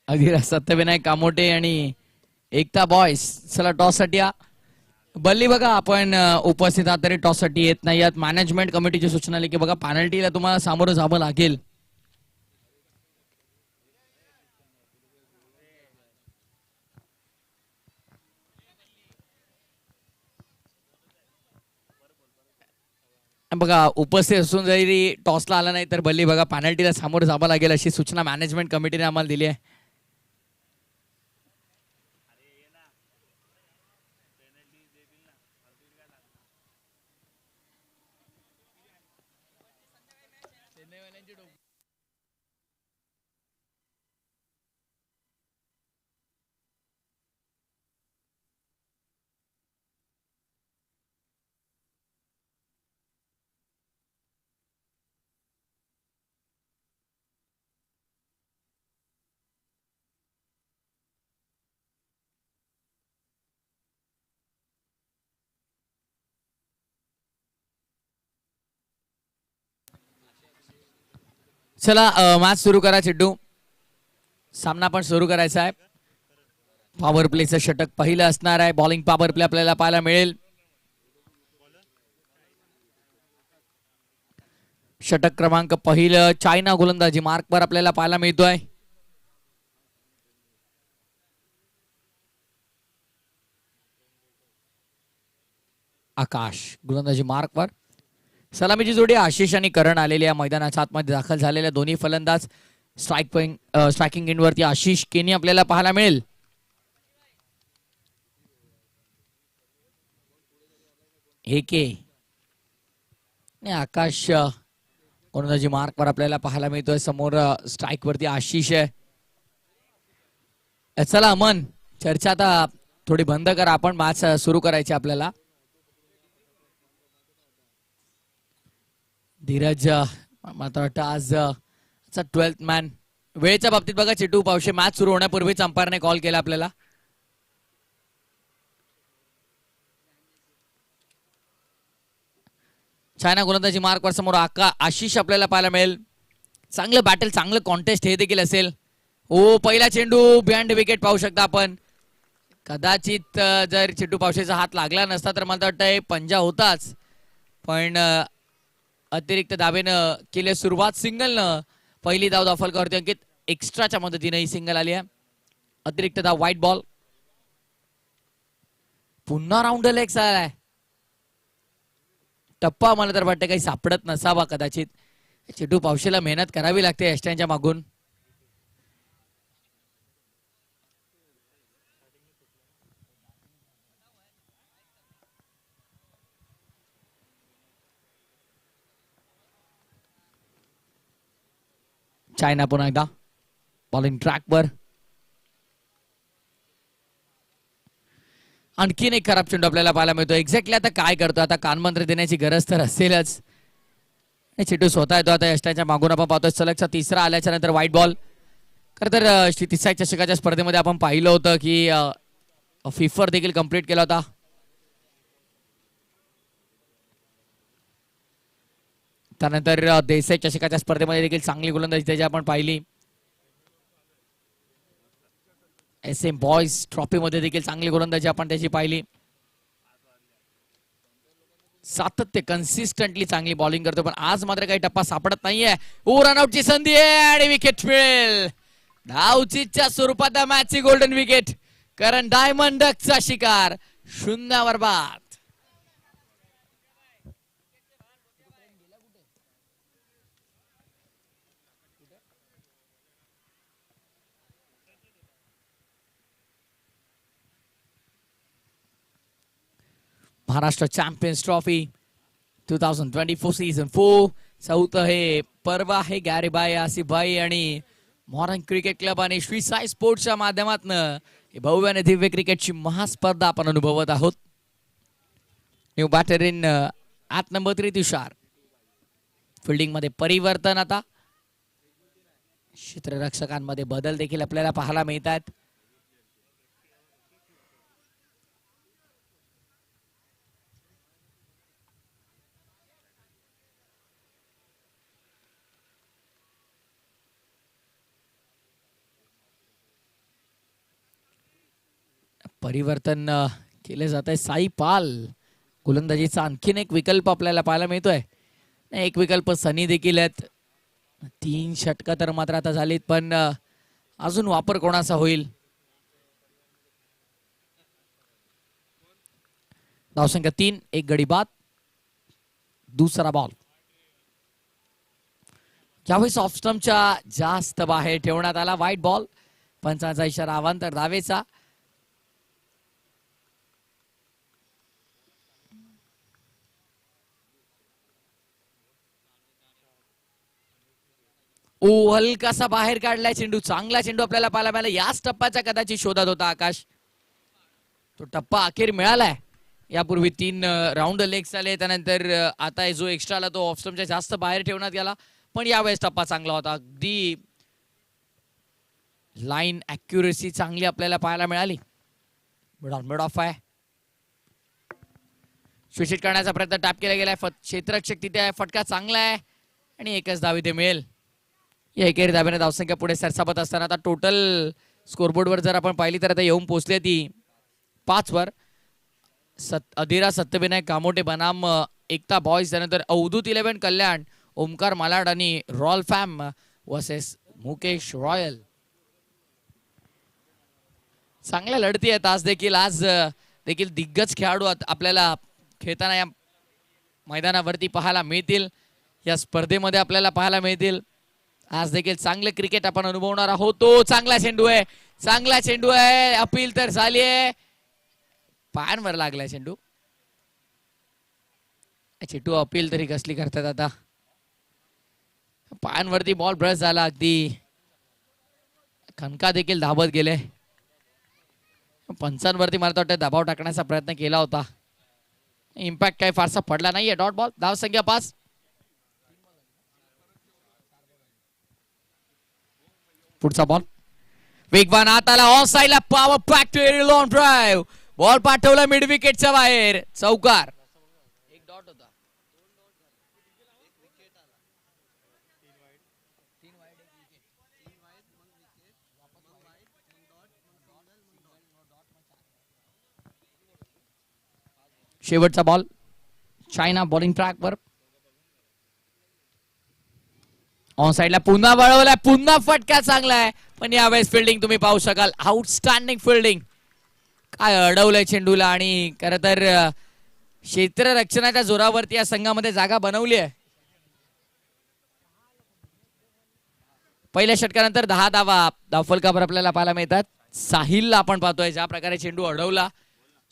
अधिरा सत्यविनायक कामोटे आणि एकता बॉयज. चला टॉस साठी या. बल्ली बघा आपण उपस्थित आहात तरी टॉस साठी येत नाही आहात. मॅनेजमेंट कमिटीची सूचना आली की बघा पॅनल्टीला तुम्हाला सामोरं जावं लागेल. बघा उपस्थित असून जरी टॉसला आला नाही तर बल्ली बघा पॅनल्टीला सामोरं जावं लागेल अशी सूचना मॅनेजमेंट कमिटीने आम्हाला दिली आहे. चला मॅच सुरू करा चिड्डू. सामना पण सुरू करायचा आहे. पॉवर प्लेचं षटक पहिलं असणार आहे. बॉलिंग पॉवर प्ले आपल्याला पाहायला मिळेल. षटक क्रमांक पहिलं चायना गोलंदाजी मार्कवर आपल्याला पाहायला मिळतोय. आकाश गोलंदाजी मार्कवर. सलामीची जोडी आशिष आणि करण आलेली या मैदानाच्या आतमध्ये दाखल झालेल्या दोन्ही फलंदाज स्ट्रायकिंग एंडवरती आशिष केनी आपल्याला पाहायला मिळेल. आकाश गोलंदाजी मार्कवर आपल्याला पाहायला मिळतोय. समोर स्ट्राईक वरती आशिष आहे. चला अमन चर्चा आता थोडी बंद करा. आपण मॅच सुरू करायची आपल्याला. धीरज मला वाटतं आज 12th मॅन. वेळेच्या बाबतीत बघा चिटू पावशे मॅच सुरू होण्यापूर्वीच अंपायरने कॉल केला आपल्याला. चायना गोलंदाजी मार्कवर समोर आशिष आपल्याला पाहायला मिळेल. चांगलं बॅटल, चांगलं कॉन्टेस्ट हे देखील असेल. ओ पहिला चेंडू बिहाइंड विकेट पाहू शकता आपण. कदाचित जर चिट्टू पावशेचा हात लागला नसता तर मला वाटतंय पंजा होताच, पण अतिरिक्त दाबेनं केली सुरुवात. सिंगलनं पहिली धाव दाफलकावरती अंकित. एक्स्ट्राच्या मदतीने ही सिंगल आली आहे. अतिरिक्त धाव, व्हाईट बॉल. पुन्हा राऊंड लेग आलाय. टप्पा मला तर वाटतं काही सापडत नसावा कदाचित. चिट्टू पावशेला मेहनत करावी लागते यष्ट्यांच्या मागून. चायना पुन्हा एकदा बॉलिंग ट्रॅकवर. आणखीन एक खराब चेंडू आपल्याला पाहायला मिळतो. एक्झॅक्टली आता काय करतो, आता कानमंत्र देण्याची गरज तर असेलच. चिट्टू स्वतः येतो आता यष्ट्यांच्या मागून. आपण पाहतोय सलगचा तिसरा आल्याच्या नंतर व्हाईट बॉल. खरं तर श्री चषकाच्या स्पर्धेमध्ये आपण पाहिलं होतं की फिफर देखील कंप्लीट केला होता. त्यानंतर देसाई चषकाच्या स्पर्धेमध्ये देखील चांगली गोलंदाजी त्याची आपण पाहिली. SM बॉयज ट्रॉफी मध्ये देखील चांगली गोलंदाजी आपण त्याची पाहिली. सातत्य, कन्सिस्टंटली चांगली बॉलिंग करतो, पण आज मात्र काही टप्पा सापडत नाहीये. रनआउटची संधी आहे आणि विकेट मिळेल. धावचीच्या स्वरूपात मॅचची गोल्डन विकेट. कारण डायमंड डकचा शिकार 0 बाद. महाराष्ट्र चॅम्पियन्स ट्रॉफी 2024 सीझन 4 चौथं हे पर्व आहे. गॅरीबाई, आसिफभाई आणि मॉडर्न क्रिकेट क्लब आणि श्री साई स्पोर्ट्सच्या माध्यमातून भव्य आणि दिव्य क्रिकेटची महास्पर्धा आपण अनुभवत आहोत. New batter in at number 3 Tushar. Fielding मध्ये परिवर्तन, आता क्षेत्ररक्षकांमध्ये बदल देखील आपल्याला पाहायला मिळतात. परिवर्तन केले जात आहे. साई पाल गोलंदाजीचा आणखीन एक विकल्प आपल्याला पाहायला मिळतोय. एक विकल्प सनी देखील आहेत. 3 षटकं तर मात्र आता झालीत, पण अजून वापर कोणाचा होईल. धावसंख्या 3, 1 गडी बाद. दुसरा बॉल यावेळेस ऑफ स्टंपच्या जास्त बाहेर ठेवण्यात आला. White ball. पंचांचा इशारा अवांतर धावेचा. हलकासा बाहेर काढलाय चेंडू. चांगला चेंडू आपल्याला पाहायला मिळाला. याच टप्प्याच्या कदाचित शोधात होता आकाश. तो टप्पा अखेर मिळालाय. यापूर्वी 3 राऊंड लेग्स आले, त्यानंतर आता जो एक्स्ट्रा आला तो ऑफ स्टंपच्या जास्त बाहेर ठेवण्यात गेला, पण यावेळेस टप्पा चांगला होता. अगदी लाईन अॅक्युरेसी चांगली आपल्याला पाहायला मिळाली. मिड ऑफ आहे. सूचित करण्याचा प्रयत्न टॅप केला गेलाय. क्षेत्ररक्षक तिथे आहे. फटका चांगला आहे आणि एकच धाव इथे मिळेल. या एकेरी धाब्याने धावसंख्या पुढे सरसावत असताना आता टोटल स्कोरबोर्डवर जर आपण पाहिली तर आता येऊन पोहोचली ती 5 वर. अधीरा सत्यविनायक कामोटे बनाम एकता बॉयज, त्यानंतर अवधूत 11 कल्याण, ओमकार मालाड आणि रॉयल फॅम वर्सेस मुकेश रॉयल. चांगल्या लढती आहेत आज देखील. आज देखील दिग्गज खेळाडू आपल्याला खेळताना या मैदानावरती पाहायला मिळतील. या स्पर्धेमध्ये आपल्याला पाहायला मिळतील. आज देखील चांगले क्रिकेट आपण अनुभवणार आहोत. तो चांगला चेंडू आहे. चांगला चेंडू आहे. अपील तर झाली आहे. पायांवर लागलाय चेंडू. चेंडू अपील तरी कसली करतात आता. पायांवरती बॉल ब्रश झाला. अगदी खनका देखील धावत गेले. पंचांवरती मला वाटतं दबाव टाकण्याचा प्रयत्न केला होता. इम्पॅक्ट काही फारसा पडला नाहीये. Dot ball. धाव संख्या 5. पुढचा बॉल वेगवान आत आला. ऑन साइडला power pack too long drive. Ball पाठवला मिड विकेटच्या बाहेर. चौकार. एक डॉट होता. शेवटचा बॉल चायना बॉलिंग ट्रॅकवर ऑन साइडला पुन्हा वळवलाय, पुन्हा फटका चांगला आहे, पण यावेळेस फिल्डिंग तुम्ही पाहू शकाल, आउटस्टँडिंग फिल्डिंग. काय अडवलंय चेंडूला आणि खरं तर क्षेत्ररक्षणाच्या जोरावरती या संघामध्ये जागा बनवली आहे. पहिल्या षटकानंतर 10 धावा धावफलकावर आपल्याला पाहायला मिळतात. साहिलला आपण पाहतोय ज्या प्रकारे चेंडू अडवला,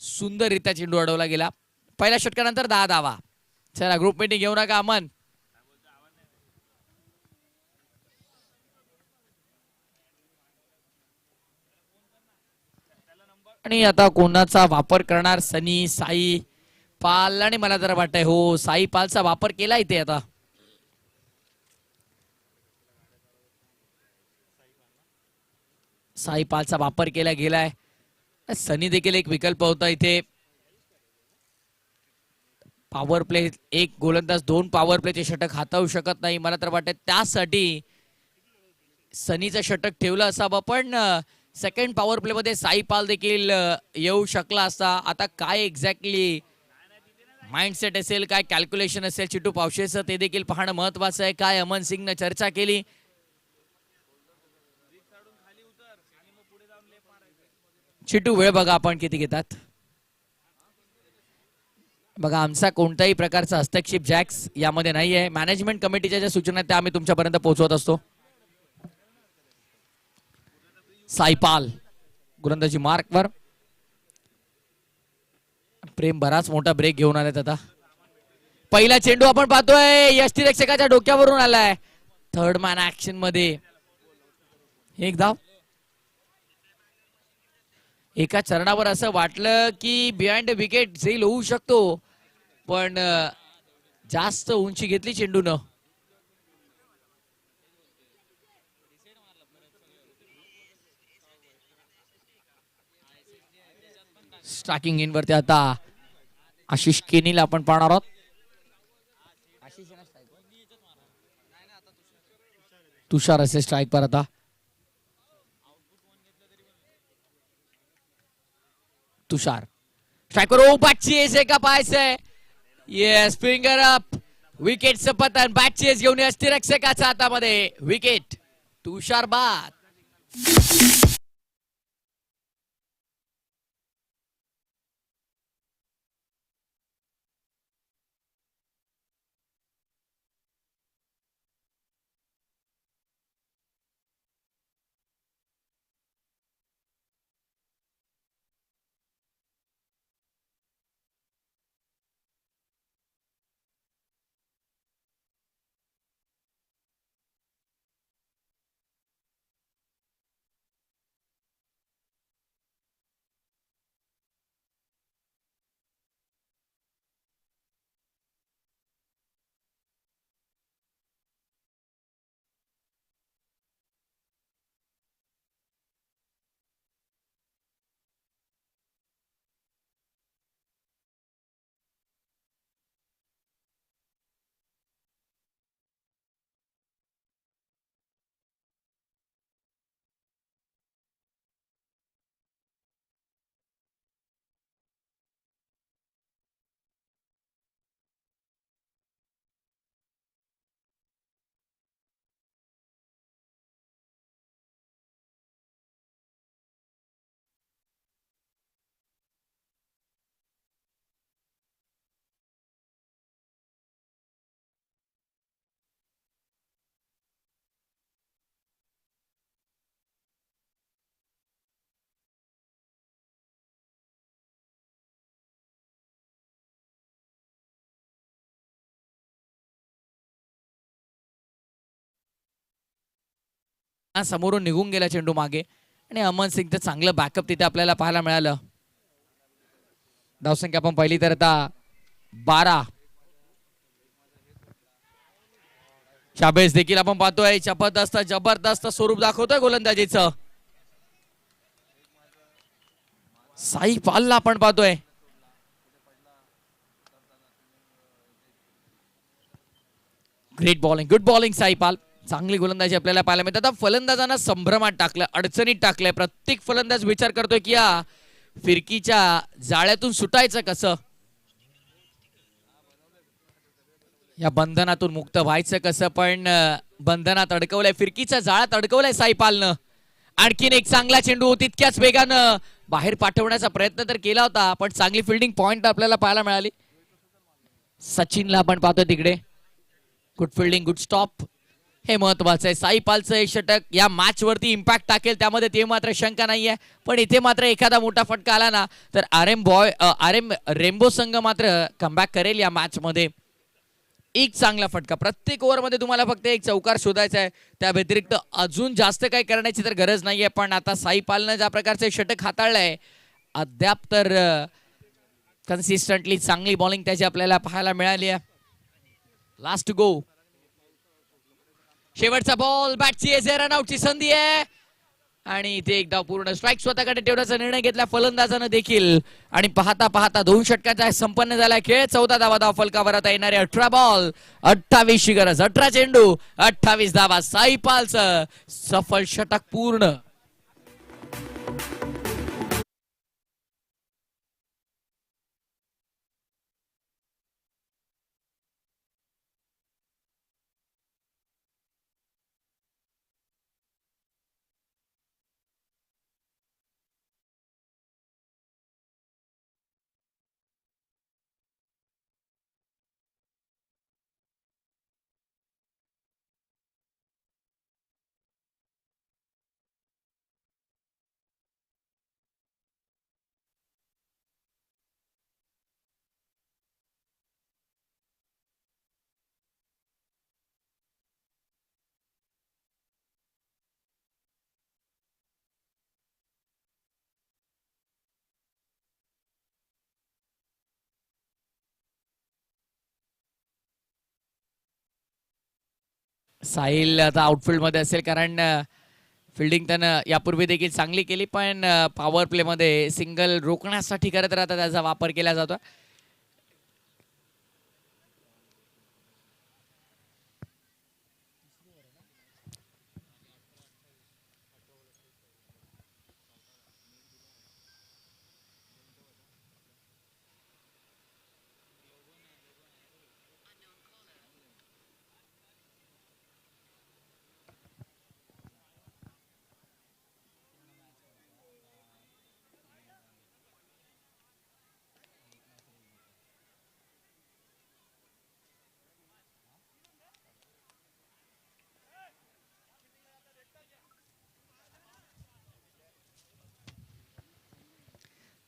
सुंदररित्या चेंडू अडवला गेला. पहिल्या षटकानंतर 10 धावा. चला ग्रुप मीटिंग घेऊ नका अमन. आणि आता कोणाचा वापर करणार सनी, साई पाल, आणि मला जरा वाटतंय हो साई पालचा वापर केला इथे. आता साई पालचा वापर केला गेलाय. सनी देखील एक विकल्प होता इथे. पॉवर प्ले, एक गोलंदाज 2 पॉवर प्लेचे षटक हाताळू शकत नाही. मला तर वाटतं त्यासाठी सनीचं षटक ठेवलं असावं, पण सेकंड पॉवर प्ले मध्ये साई पाल देखील येऊ शकला असता. आता काय एक्झॅक्टली माइंडसेट असेल, काय कॅल्क्युलेशन असेल चिट्टू पावशेचं, ते देखील पाहणं महत्वाचं आहे. काय अमन सिंगनं चर्चा केली. चिट्टू वेळ बघा आपण किती घेतात. बघा आमचा कोणत्याही प्रकारचा हस्तक्षेप जॅक्स यामध्ये नाहीये. मॅनेजमेंट कमिटीच्या ज्या सूचना आहेत त्या आम्ही तुमच्यापर्यंत पोहोचवत असतो. साईपाल गोलंदाजी मार्कवर. प्रेम बराच मोठा ब्रेक घेऊन आलेत. आता पहिला चेंडू आपण पाहतोय यष्टिरक्षकाच्या डोक्यावरून आलाय. थर्ड मॅन ऍक्शन मध्ये एक धाव. एका चरणावर असं वाटलं की बिहाइंड विकेट झेल होऊ शकतो, पण जास्त उंची घेतली चेंडूनं. स्ट्रायकिंग इन वरती आता आशिष केनीला आपण पाहणार आहोत. तुषार असे स्ट्राइक पर. आता तुषार स्ट्राइकर. ओ बॅक चेस एका पायाचे. Yes finger up. विकेटचं पतन. बॅक चेस घेऊन यष्टिरक्षकाच्या हातामध्ये विकेट. तुषार बाद. समोरून निघून गेला चेंडू मागे, आणि अमन सिंगचं चांगलं बॅकअप तिथे आपल्याला पाहायला मिळालं. धावसंख्या आपण पाहिली तर आता 12. शाबेस देखील आपण पाहतोय जबरदस्त स्वरूप दाखवतोय गोलंदाजीचं. साई पालला आपण पाहतोय. Great bowling, good bowling Sai Pal. चांगली गोलंदाजी आपल्याला पाहायला मिळते. आता फलंदाजांना संभ्रमात टाकलं, अडचणीत टाकलंय. प्रत्येक फलंदाज विचार करतोय की या फिरकीच्या जाळ्यातून सुटायचं कसं. या बंधनातून मुक्त व्हायचं कसं, पण बंधनात अडकवलंय, फिरकीच्या जाळ्यात अडकवलंय साईपालनं. आणखीन एक चांगला चेंडू तितक्याच वेगानं बाहेर पाठवण्याचा प्रयत्न तर केला होता, पण चांगली फिल्डिंग पॉइंट आपल्याला पाहायला मिळाली. सचिनला आपण पाहतो तिकडे. गुड फिल्डिंग, गुड स्टॉप, हे महत्वाचं आहे. साईपालचं हे षटक या मॅच वरती इम्पॅक्ट टाकेल, त्यामध्ये ते मात्र शंका नाहीये. पण इथे मात्र एखादा मोठा फटका आला ना तर आर एम रेम्बो संघ मात्र कमबॅक करेल या मॅच मध्ये. एक चांगला फटका प्रत्येक ओव्हरमध्ये तुम्हाला फक्त एक चौकार शोधायचा आहे, त्या व्यतिरिक्त अजून जास्त काही करण्याची तर गरज नाहीये. पण आता साईपालनं ज्या प्रकारचे षटक हाताळलंय अद्याप तर कन्सिस्टंटली चांगली बॉलिंग त्याची आपल्याला पाहायला मिळाली आहे. लास्ट गो, शेवटचा बॉल, बॅटची रनआउटची संधी आहे आणि इथे एक धाव पूर्ण. स्ट्राईक स्वतःकडे ठेवण्याचा निर्णय घेतला फलंदाजानं देखील. आणि पाहता पाहता 2 षटकांचा संपन्न झाला खेळ. 14 धावा धाव फलकावर आता येणारे 18 बॉल 28 ची गरज, 18 चेंडू 28 धावा. साईपालचं सफल षटक पूर्ण. साहिल आता आउटफील्ड मध्ये असेल, कारण फिल्डिंग त्यानं यापूर्वी देखील चांगली केली, पण पॉवर प्ले मध्ये सिंगल रोखण्यासाठी करत राहता त्याचा वापर केला जातो.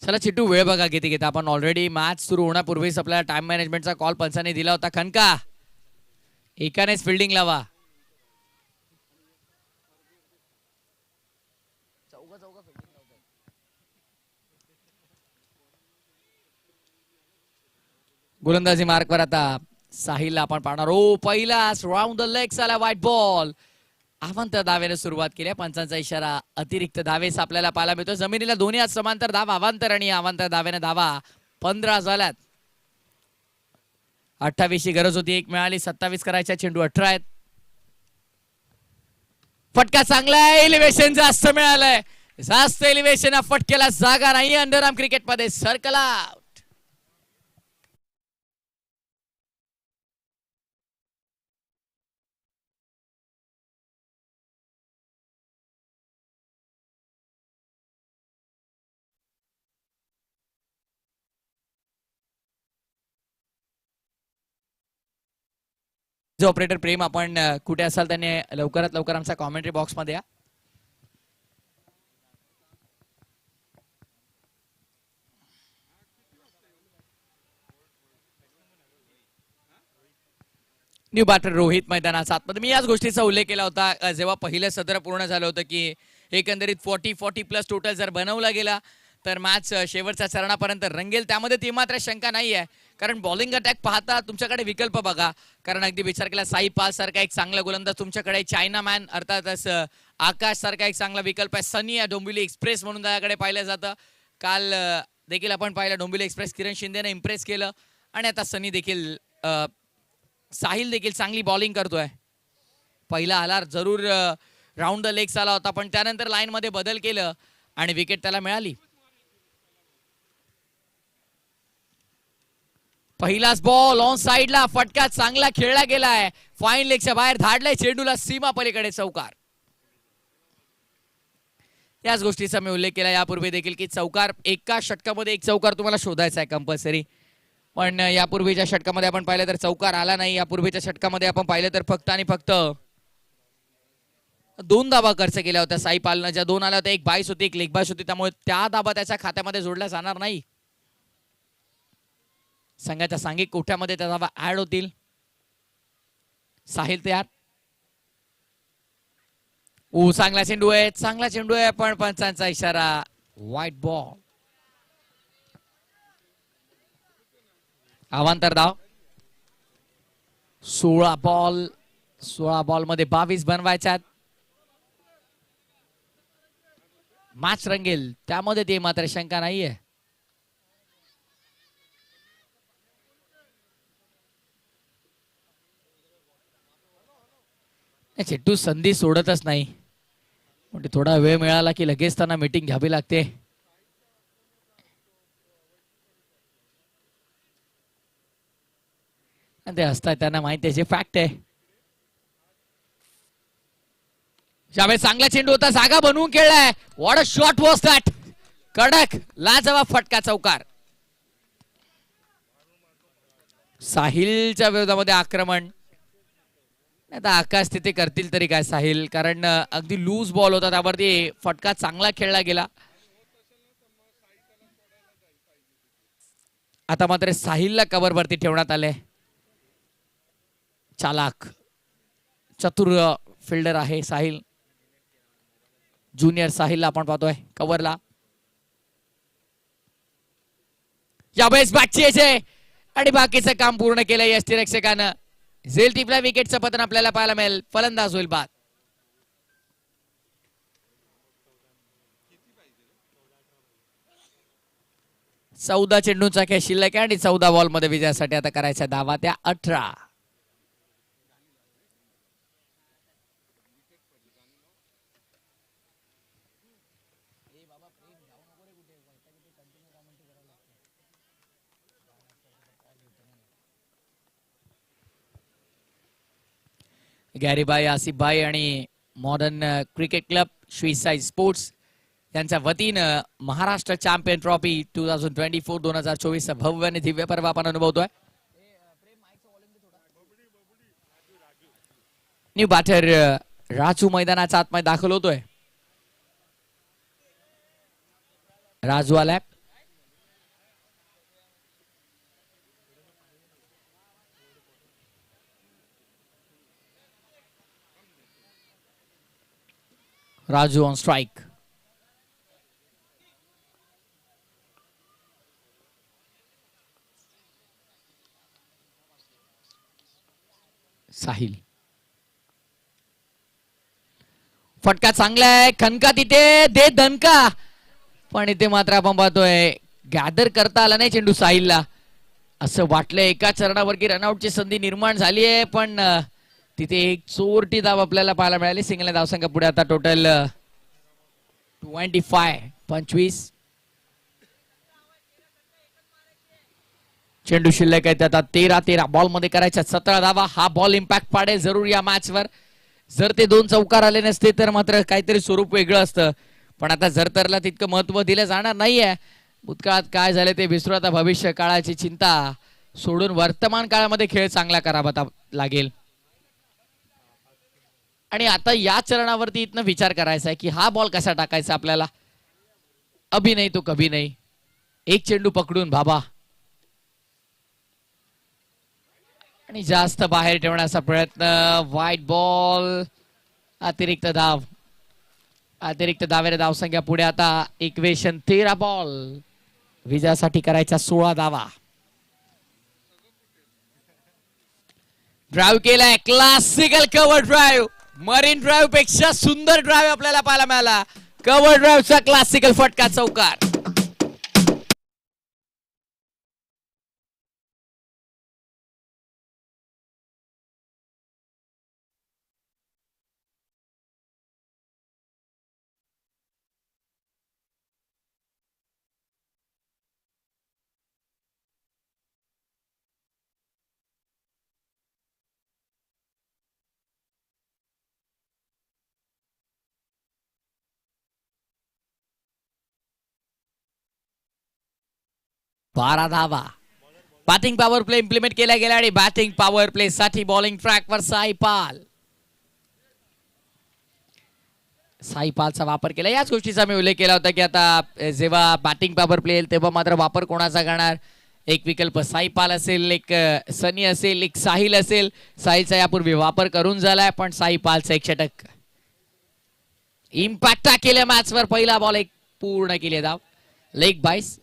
चला चिट्टू, वेळ बघा किती घेता. आपण ऑलरेडी मॅच सुरू होण्यापूर्वीच आपल्याला टाइम मॅनेजमेंटचा कॉल पंचाने दिला होता. खनका, एकानेच फिल्डिंग लावा. गोलंदाजी मार्कवर आता साहिलला आपण पाहणार. ओ, पहिलाच राऊंड द लेग्स आला व्हाईट बॉल. अवांतर धावेने सुरुवात केली. पंचांचा इशारा अतिरिक्त धावेस आपल्याला पाहायला मिळतो. जमिनीला दोन्ही हात समांतर धावा, अवांतर आणि अवांतर धावेने धावा 15 झाल्यात. 28 ची गरज होती, एक मिळाली. 27 करायच्या, चेंडू 18 आहेत. फटका चांगला आहे, एलिव्हेशन जास्त मिळालंय. जास्त एलिव्हेशन, फटकेला जागा नाही अंडरआर्म क्रिकेट मध्ये. Circle out. ऑपरेटर प्रेम, आपण कुठे असाल त्याने लवकरात लवकर आमच्या कॉमेंट्री बॉक्स मध्ये या. न्यू बॅटर रोहित मैदानात आतमध्ये. मी याच गोष्टीचा उल्लेख केला होता जेव्हा पहिलं सत्र पूर्ण झालं होतं की एकंदरीत 40 प्लस टोटल जर बनवला गेला तर मॅच शेवटच्या चरणापर्यंत रंगेल. त्यामध्ये ती मात्र शंका नाही आहे, कारण बॉलिंग अटॅक पाहता तुमच्याकडे विकल्प बघा. कारण अगदी विचार केला साईपाल सारखा एक चांगला गोलंदाज तुमच्याकडे, चायना मॅन अर्थातच आकाश सारखा एक चांगला विकल्प आहे. सनी या डोंबिवली एक्सप्रेस म्हणून त्याच्याकडे पाहिलं जातं. काल देखील आपण पाहिलं डोंबिवली एक्सप्रेस किरण शिंदेने इम्प्रेस केलं आणि आता सनी देखील साहिल देखील चांगली बॉलिंग करतोय. पहिला आला जरूर राऊंड द लेग्स आला होता, पण त्यानंतर लाईन मध्ये बदल केलं आणि विकेट त्याला मिळाली. पहिलाच बॉल ऑन साइडला, फटका चांगला खेळला गेलाय, फाईन लेगच्या बाहेर धाडलाय चेंडूला सीमा पलीकडे, चौकार. याच गोष्टीचा मी उल्लेख केला यापूर्वी देखील की चौकार एका षटकामध्ये एक चौकार तुम्हाला शोधायचा आहे कंपल्सरी. पण यापूर्वीच्या षटकामध्ये आपण पाहिलं तर चौकार आला नाही. यापूर्वीच्या षटकामध्ये आपण पाहिलं तर फक्त आणि फक्त 2 धाबा खर्च केल्या होत्या साई पालनं. ज्या 2 आल्या होत्या, एक बाईस होती, एक लेग बाईस होती, त्यामुळे त्या धाबा त्याच्या खात्यामध्ये जोडल्या जाणार नाही. संघाच्या सांघिक कोठ्यामध्ये त्या धाबा ऍड होतील. साहिल तयार. चांगला चेंडू आहे, चांगला चेंडू आहे, पण पंचांचा इशारा, व्हाईट बॉल. अवांतर धाव. 16 बॉल मध्ये 22 बनवायच्यात. मॅच रंगेल त्यामध्ये ते मात्र शंका नाहीये. चेट्टू संधी सोडतच नाही. म्हणजे थोडा वेळ मिळाला की लगेच त्यांना मीटिंग घ्यावी लागते. आणि ते असतात त्यांना माहिती आहे, जे फॅक्ट आहे. ज्यावेळेस चांगला चेंडू होता, जागा बनवून खेळलाय. What a shot was that. कडक लाजवाब फटका, चौकार. साहिलच्या विरोधामध्ये आक्रमण. आता आकाश तिथे करतील तरी काय साहिल, कारण अगदी लूज बॉल होता, त्यावरती फटका चांगला खेळला गेला. आता मात्र साहिलला कव्हर वरती ठेवण्यात आले. चालाक चतुर फिल्डर आहे साहिल. ज्युनियर साहिलला आपण पाहतोय कव्हरला. यावेळेस बॅटची आणि बाकीचं काम पूर्ण केलं यष्टीरक्षकानं. झेल टिपला विकेटचं पतन आपल्याला पाहायला मिळेल. फलंदाज होईल बाद. चौदा चेंडूंचा खेळ शिल्लक आहे आणि 14 बॉल मध्ये विजयासाठी आता करायचा धावा त्या 18. गॅरीबाई, आसिफबाई आणि modern cricket club, Shri Sai sports यांच्या वतीनं महाराष्ट्र चॅम्पियन ट्रॉफी 2024 भव्य आणि दिव्य पर्व आपण अनुभवतोय. न्यू बॅटर राजू मैदानाचा आतमध्ये दाखल होतोय. राजू आलाय. Raju on strike. साहिल, फटका चांगला आहे, खनका तिथे दे दणका, पण इथे मात्र आपण पाहतोय गॅदर करता आला नाही चेंडू साहिलला. असं वाटलंय एका चरणावरती रनआउटची संधी निर्माण झाली आहे, पण तिथे एक चोरटी धाव आपल्याला पाहायला मिळाली. सिंगल धावसंख्या पुढे आता टोटल 25. चेंडू शिल्लक आहे आता 13 बॉल मध्ये करायच्या 17 धावा. हा बॉल इम्पॅक्ट पाडेल जरूर या मॅच वर. जर ते 2 चौकार आले नसते तर मात्र काहीतरी स्वरूप वेगळं असतं, पण आता जरतरला तितकं महत्व दिलं जाणार नाहीये. भूतकाळात काय झाले ते विसरू. आता भविष्य काळाची चिंता सोडून वर्तमान काळामध्ये खेळ चांगला करावा लागेल. आणि आता या चरणावरती इथनं विचार करायचा आहे की हा बॉल कसा टाकायचा आपल्याला. अभी नाही तो कभी नाही. एक चेंडू पकडून बाबा आणि जास्त बाहेर ठेवण्याचा प्रयत्न. White ball. अतिरिक्त धावेने धावसंख्या पुढे आता इक्वेशन 13 बॉल. विजयासाठी करायचा 16 धावा. ड्राईव्ह केलाय, classical cover drive. Marine drive पेक्षा सुंदर ड्राईव्ह आपल्याला पाहायला मिळाला. कव्हर ड्राईव्हचा क्लासिकल फटका, चौकार. 12 धावा. बॅटिंग पॉवर प्ले इम्प्लिमेंट केला गेला आणि बॅटिंग पॉवर प्ले साठी बॉलिंग ट्रॅकवर साईपाल. साईपालचा वापर केला. याच गोष्टीचा मी उल्लेख केला होता की आता जेव्हा बॅटिंग पॉवर प्ले येईल तेव्हा मात्र वापर कोणाचा करणार. एक विकल्प साईपाल असेल, एक सनी असेल, एक साहिल असेल. साहिलचा यापूर्वी वापर करून झालाय पण साईपालचं एक षटक. इम्पॅक्ट केल्या मॅचवर. पहिला बॉल एक पूर्ण केली धाव. लेग बाईस.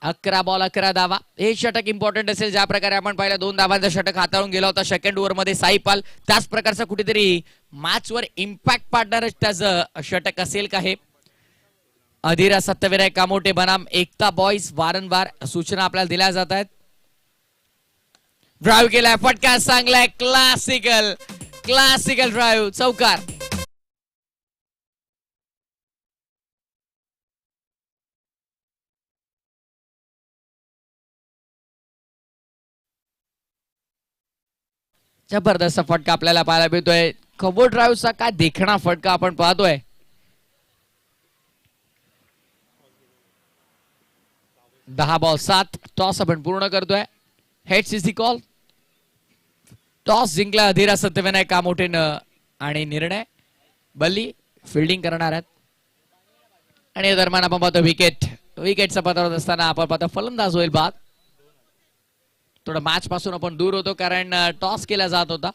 11 बॉल 11 धावा. हे षटक इम्पॉर्टंट असेल. ज्या प्रकारे आपण पाहिलं 2 धावांचा षटक हाताळून गेला होता सेकंड ओव्हर मध्ये साईपाल. त्याच प्रकारचा कुठेतरी मॅचवर इम्पॅक्ट पाडणार त्याचं षटक असेल का हे. अधिरा सत्यविनायक कामोटे बनाम एकता बॉईज वारंवार सूचना आपल्याला दिल्या जात आहेत. ड्राईव्ह केलाय, फटका चांगलाय. क्लासिकल ड्राईव्ह, चौकार. जबरदस्त फटका आपल्याला पाहायला मिळतोय. कव्हर ड्राईव्हचा काय देखणा फटका आपण पाहतोय. दहा बॉल 7. टॉस आपण पूर्ण करतोय. Heads is the call. Toss जिंकला अधिरा सत्यविनायक कामोटेनं आणि निर्णय बल्ली फिल्डिंग करणार आहेत. आणि या दरम्यान आपण पाहतो विकेटचा पत्रावर असताना आपण पाहतो फलंदाज होईल बाद. थोडं मॅच पासून आपण दूर होतो कारण टॉस केला जात होता.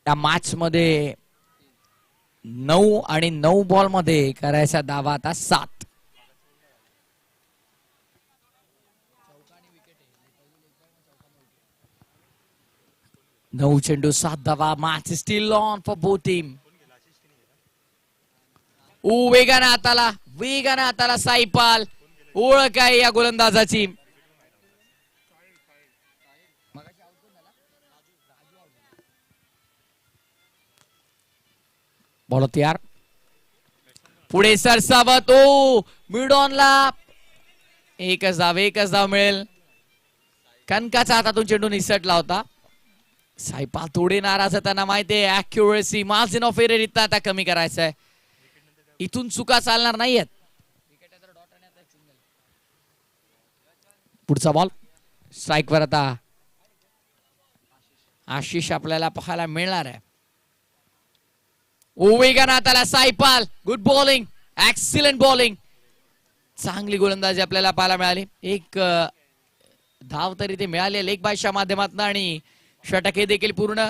या मॅच मध्ये 9 आणि 9 बॉल मध्ये करायचा धावा आता 7. नऊ चेंडू 7 धावा. Match steel on for both team. वेगाने हाताला साईपाल. ओळख आहे या गोलंदाजाची. बॉल तयार. पुढे सरसावत. मिड ऑनला एकच धाव मिळेल. कणकाचा हातातून चेंडू निसटला होता. साईपाल थोडे नाराज त्यांना माहिती आहे. अॅक्युरेसी मार्जिन ऑफ एरर इथं आता कमी करायचं आहे. इथून चुका चालणार नाहीयेत. पुढचा बॉल स्ट्राईकवर आता आशिष आपल्याला पाहायला मिळणार आहे. वेगाने हाताला Saipal. Good bowling, excellent bowling. चांगली गोलंदाजी आपल्याला पाहायला मिळाली. एक धाव तरी ते मिळाले लेग बायच्या माध्यमातून आणि षटक हे देखील पूर्ण.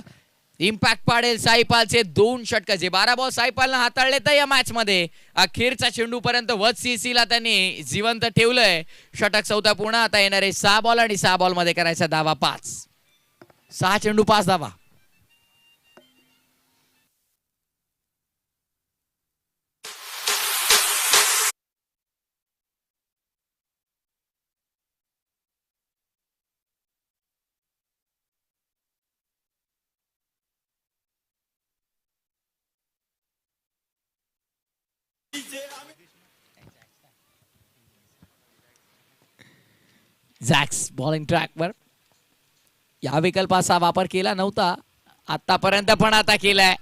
इम्पॅक्ट पाडेल साईपालचे 2 षटक जे 12 बॉल साईपालनं हाताळले तर या मॅच मध्ये अखेरचा चेंडू पर्यंत सीसीला त्यांनी जिवंत ठेवलंय. षटक 14 पूर्ण. आता येणारे 6 बॉल आणि 6 बॉल मध्ये करायचा धावा 5. 6 चेंडू 5 धावा. झॅक्स बॉलिंग ट्रॅकवर. या विकल्पाचा वापर केला नव्हता आतापर्यंत पण आता केलाय.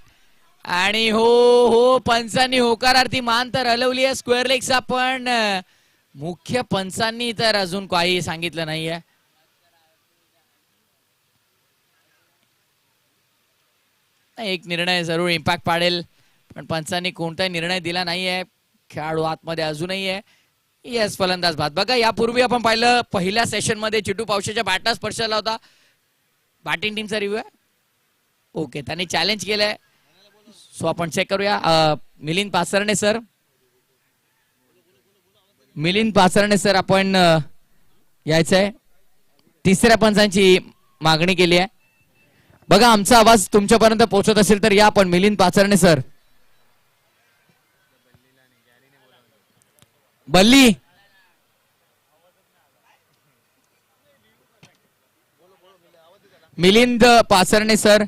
आणि हो पंचांनी होकारार्थी मान तर हलवली आहे स्क्वेअर लेगचा. पण मुख्य पंचांनी तर अजून काही सांगितलं नाहीये. एक निर्णय जरूर इम्पॅक्ट पाडेल पण पंचांनी कोणताही निर्णय दिला नाहीये. खेळाडू आतमध्ये अजूनही आहे. येस फलंदाज बाद. बघा यापूर्वी आपण पाहिलं पहिल्या सेशन मध्ये चिटू पावशेच्या बॅटला स्पर्श झाला होता. बॅटिंग टीमचा रिव्ह्यू आहे. ओके त्यांनी चॅलेंज केलंय सो आपण चेक करूया. मिलिंद पासरणे सर, आपण यायचंय. तिसऱ्या पंचांची मागणी केली आहे. बघा आमचा आवाज तुमच्यापर्यंत पोहोचत असेल तर या. पण मिलिंद पासरणे सर बल्ली मिलिंद पासरणे सर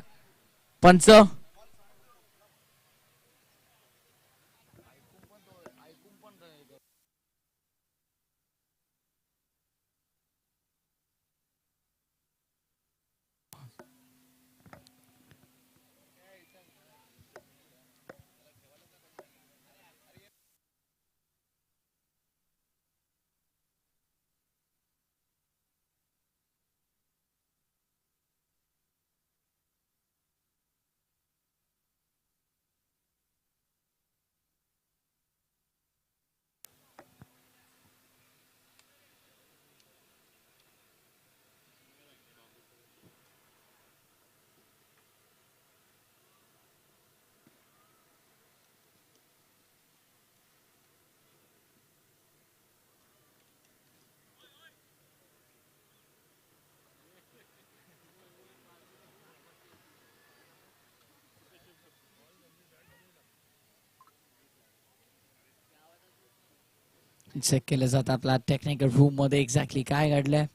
पंच. चेक केलं जातं आपला टेक्निकल रूम मध्ये एक्झॅक्टली काय घडलंय.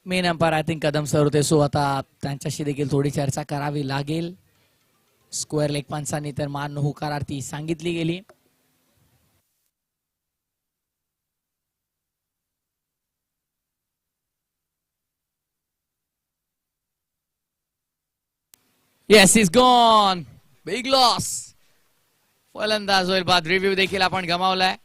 Main umpire I think Kadam sir होते. सो आता त्यांच्याशी देखील थोडी चर्चा करावी लागेल. स्क्वेअर लेग पंचांनी तर मान होकारार्थी सांगितली गेली. Yes is gone. Big loss. फलंदाज होईल बाद रिव्ह्यू देखील आपण गमावलाय.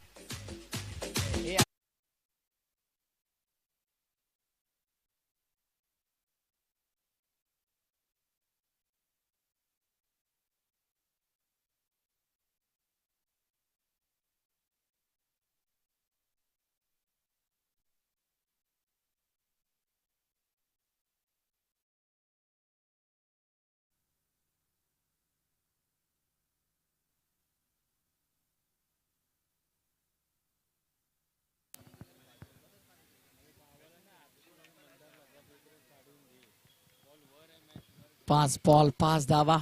पाच बॉल 5 धावा.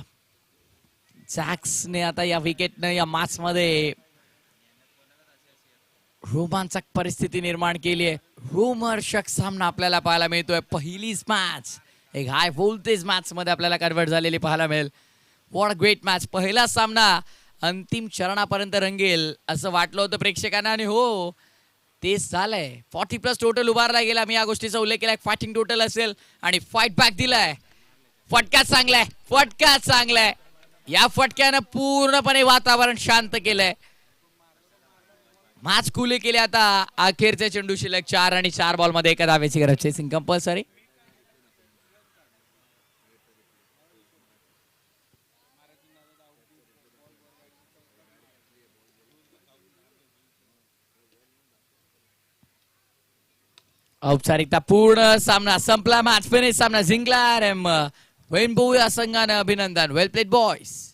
जॅक्सने आता या विकेटने या मॅच मध्ये रोमांचक परिस्थिती निर्माण केली आहे. रोमहर्षक सामना आपल्याला पाहायला मिळतोय. पहिलीच मॅच एक हाय व्होल्टेज मॅच मध्ये आपल्याला कन्वर्ट झालेली पाहायला मिळेल. What a great match. पहिला सामना अंतिम चरणापर्यंत रंगेल असं वाटलं होतं प्रेक्षकांना आणि हो तेच झालंय. 40+ टोटल उभारला गेला. मी या गोष्टीचा उल्लेख केलाय. फायटिंग टोटल असेल आणि फाईट बॅक दिलाय. फटका चांगलाय. फटका चांगलाय. या फटक्यानं पूर्णपणे वातावरण शांत केलंय. मॅच खुले केले. आता अखेरचे चेंडू शिल्लक 4 आणि 4 बॉल मध्ये एका धावेची गरज. Chasing compulsory. औपचारिकता पूर्ण. सामना संपला. Match finish. सामना जिंकला. रेनबो या संघानं अभिनंदन. Well played boys.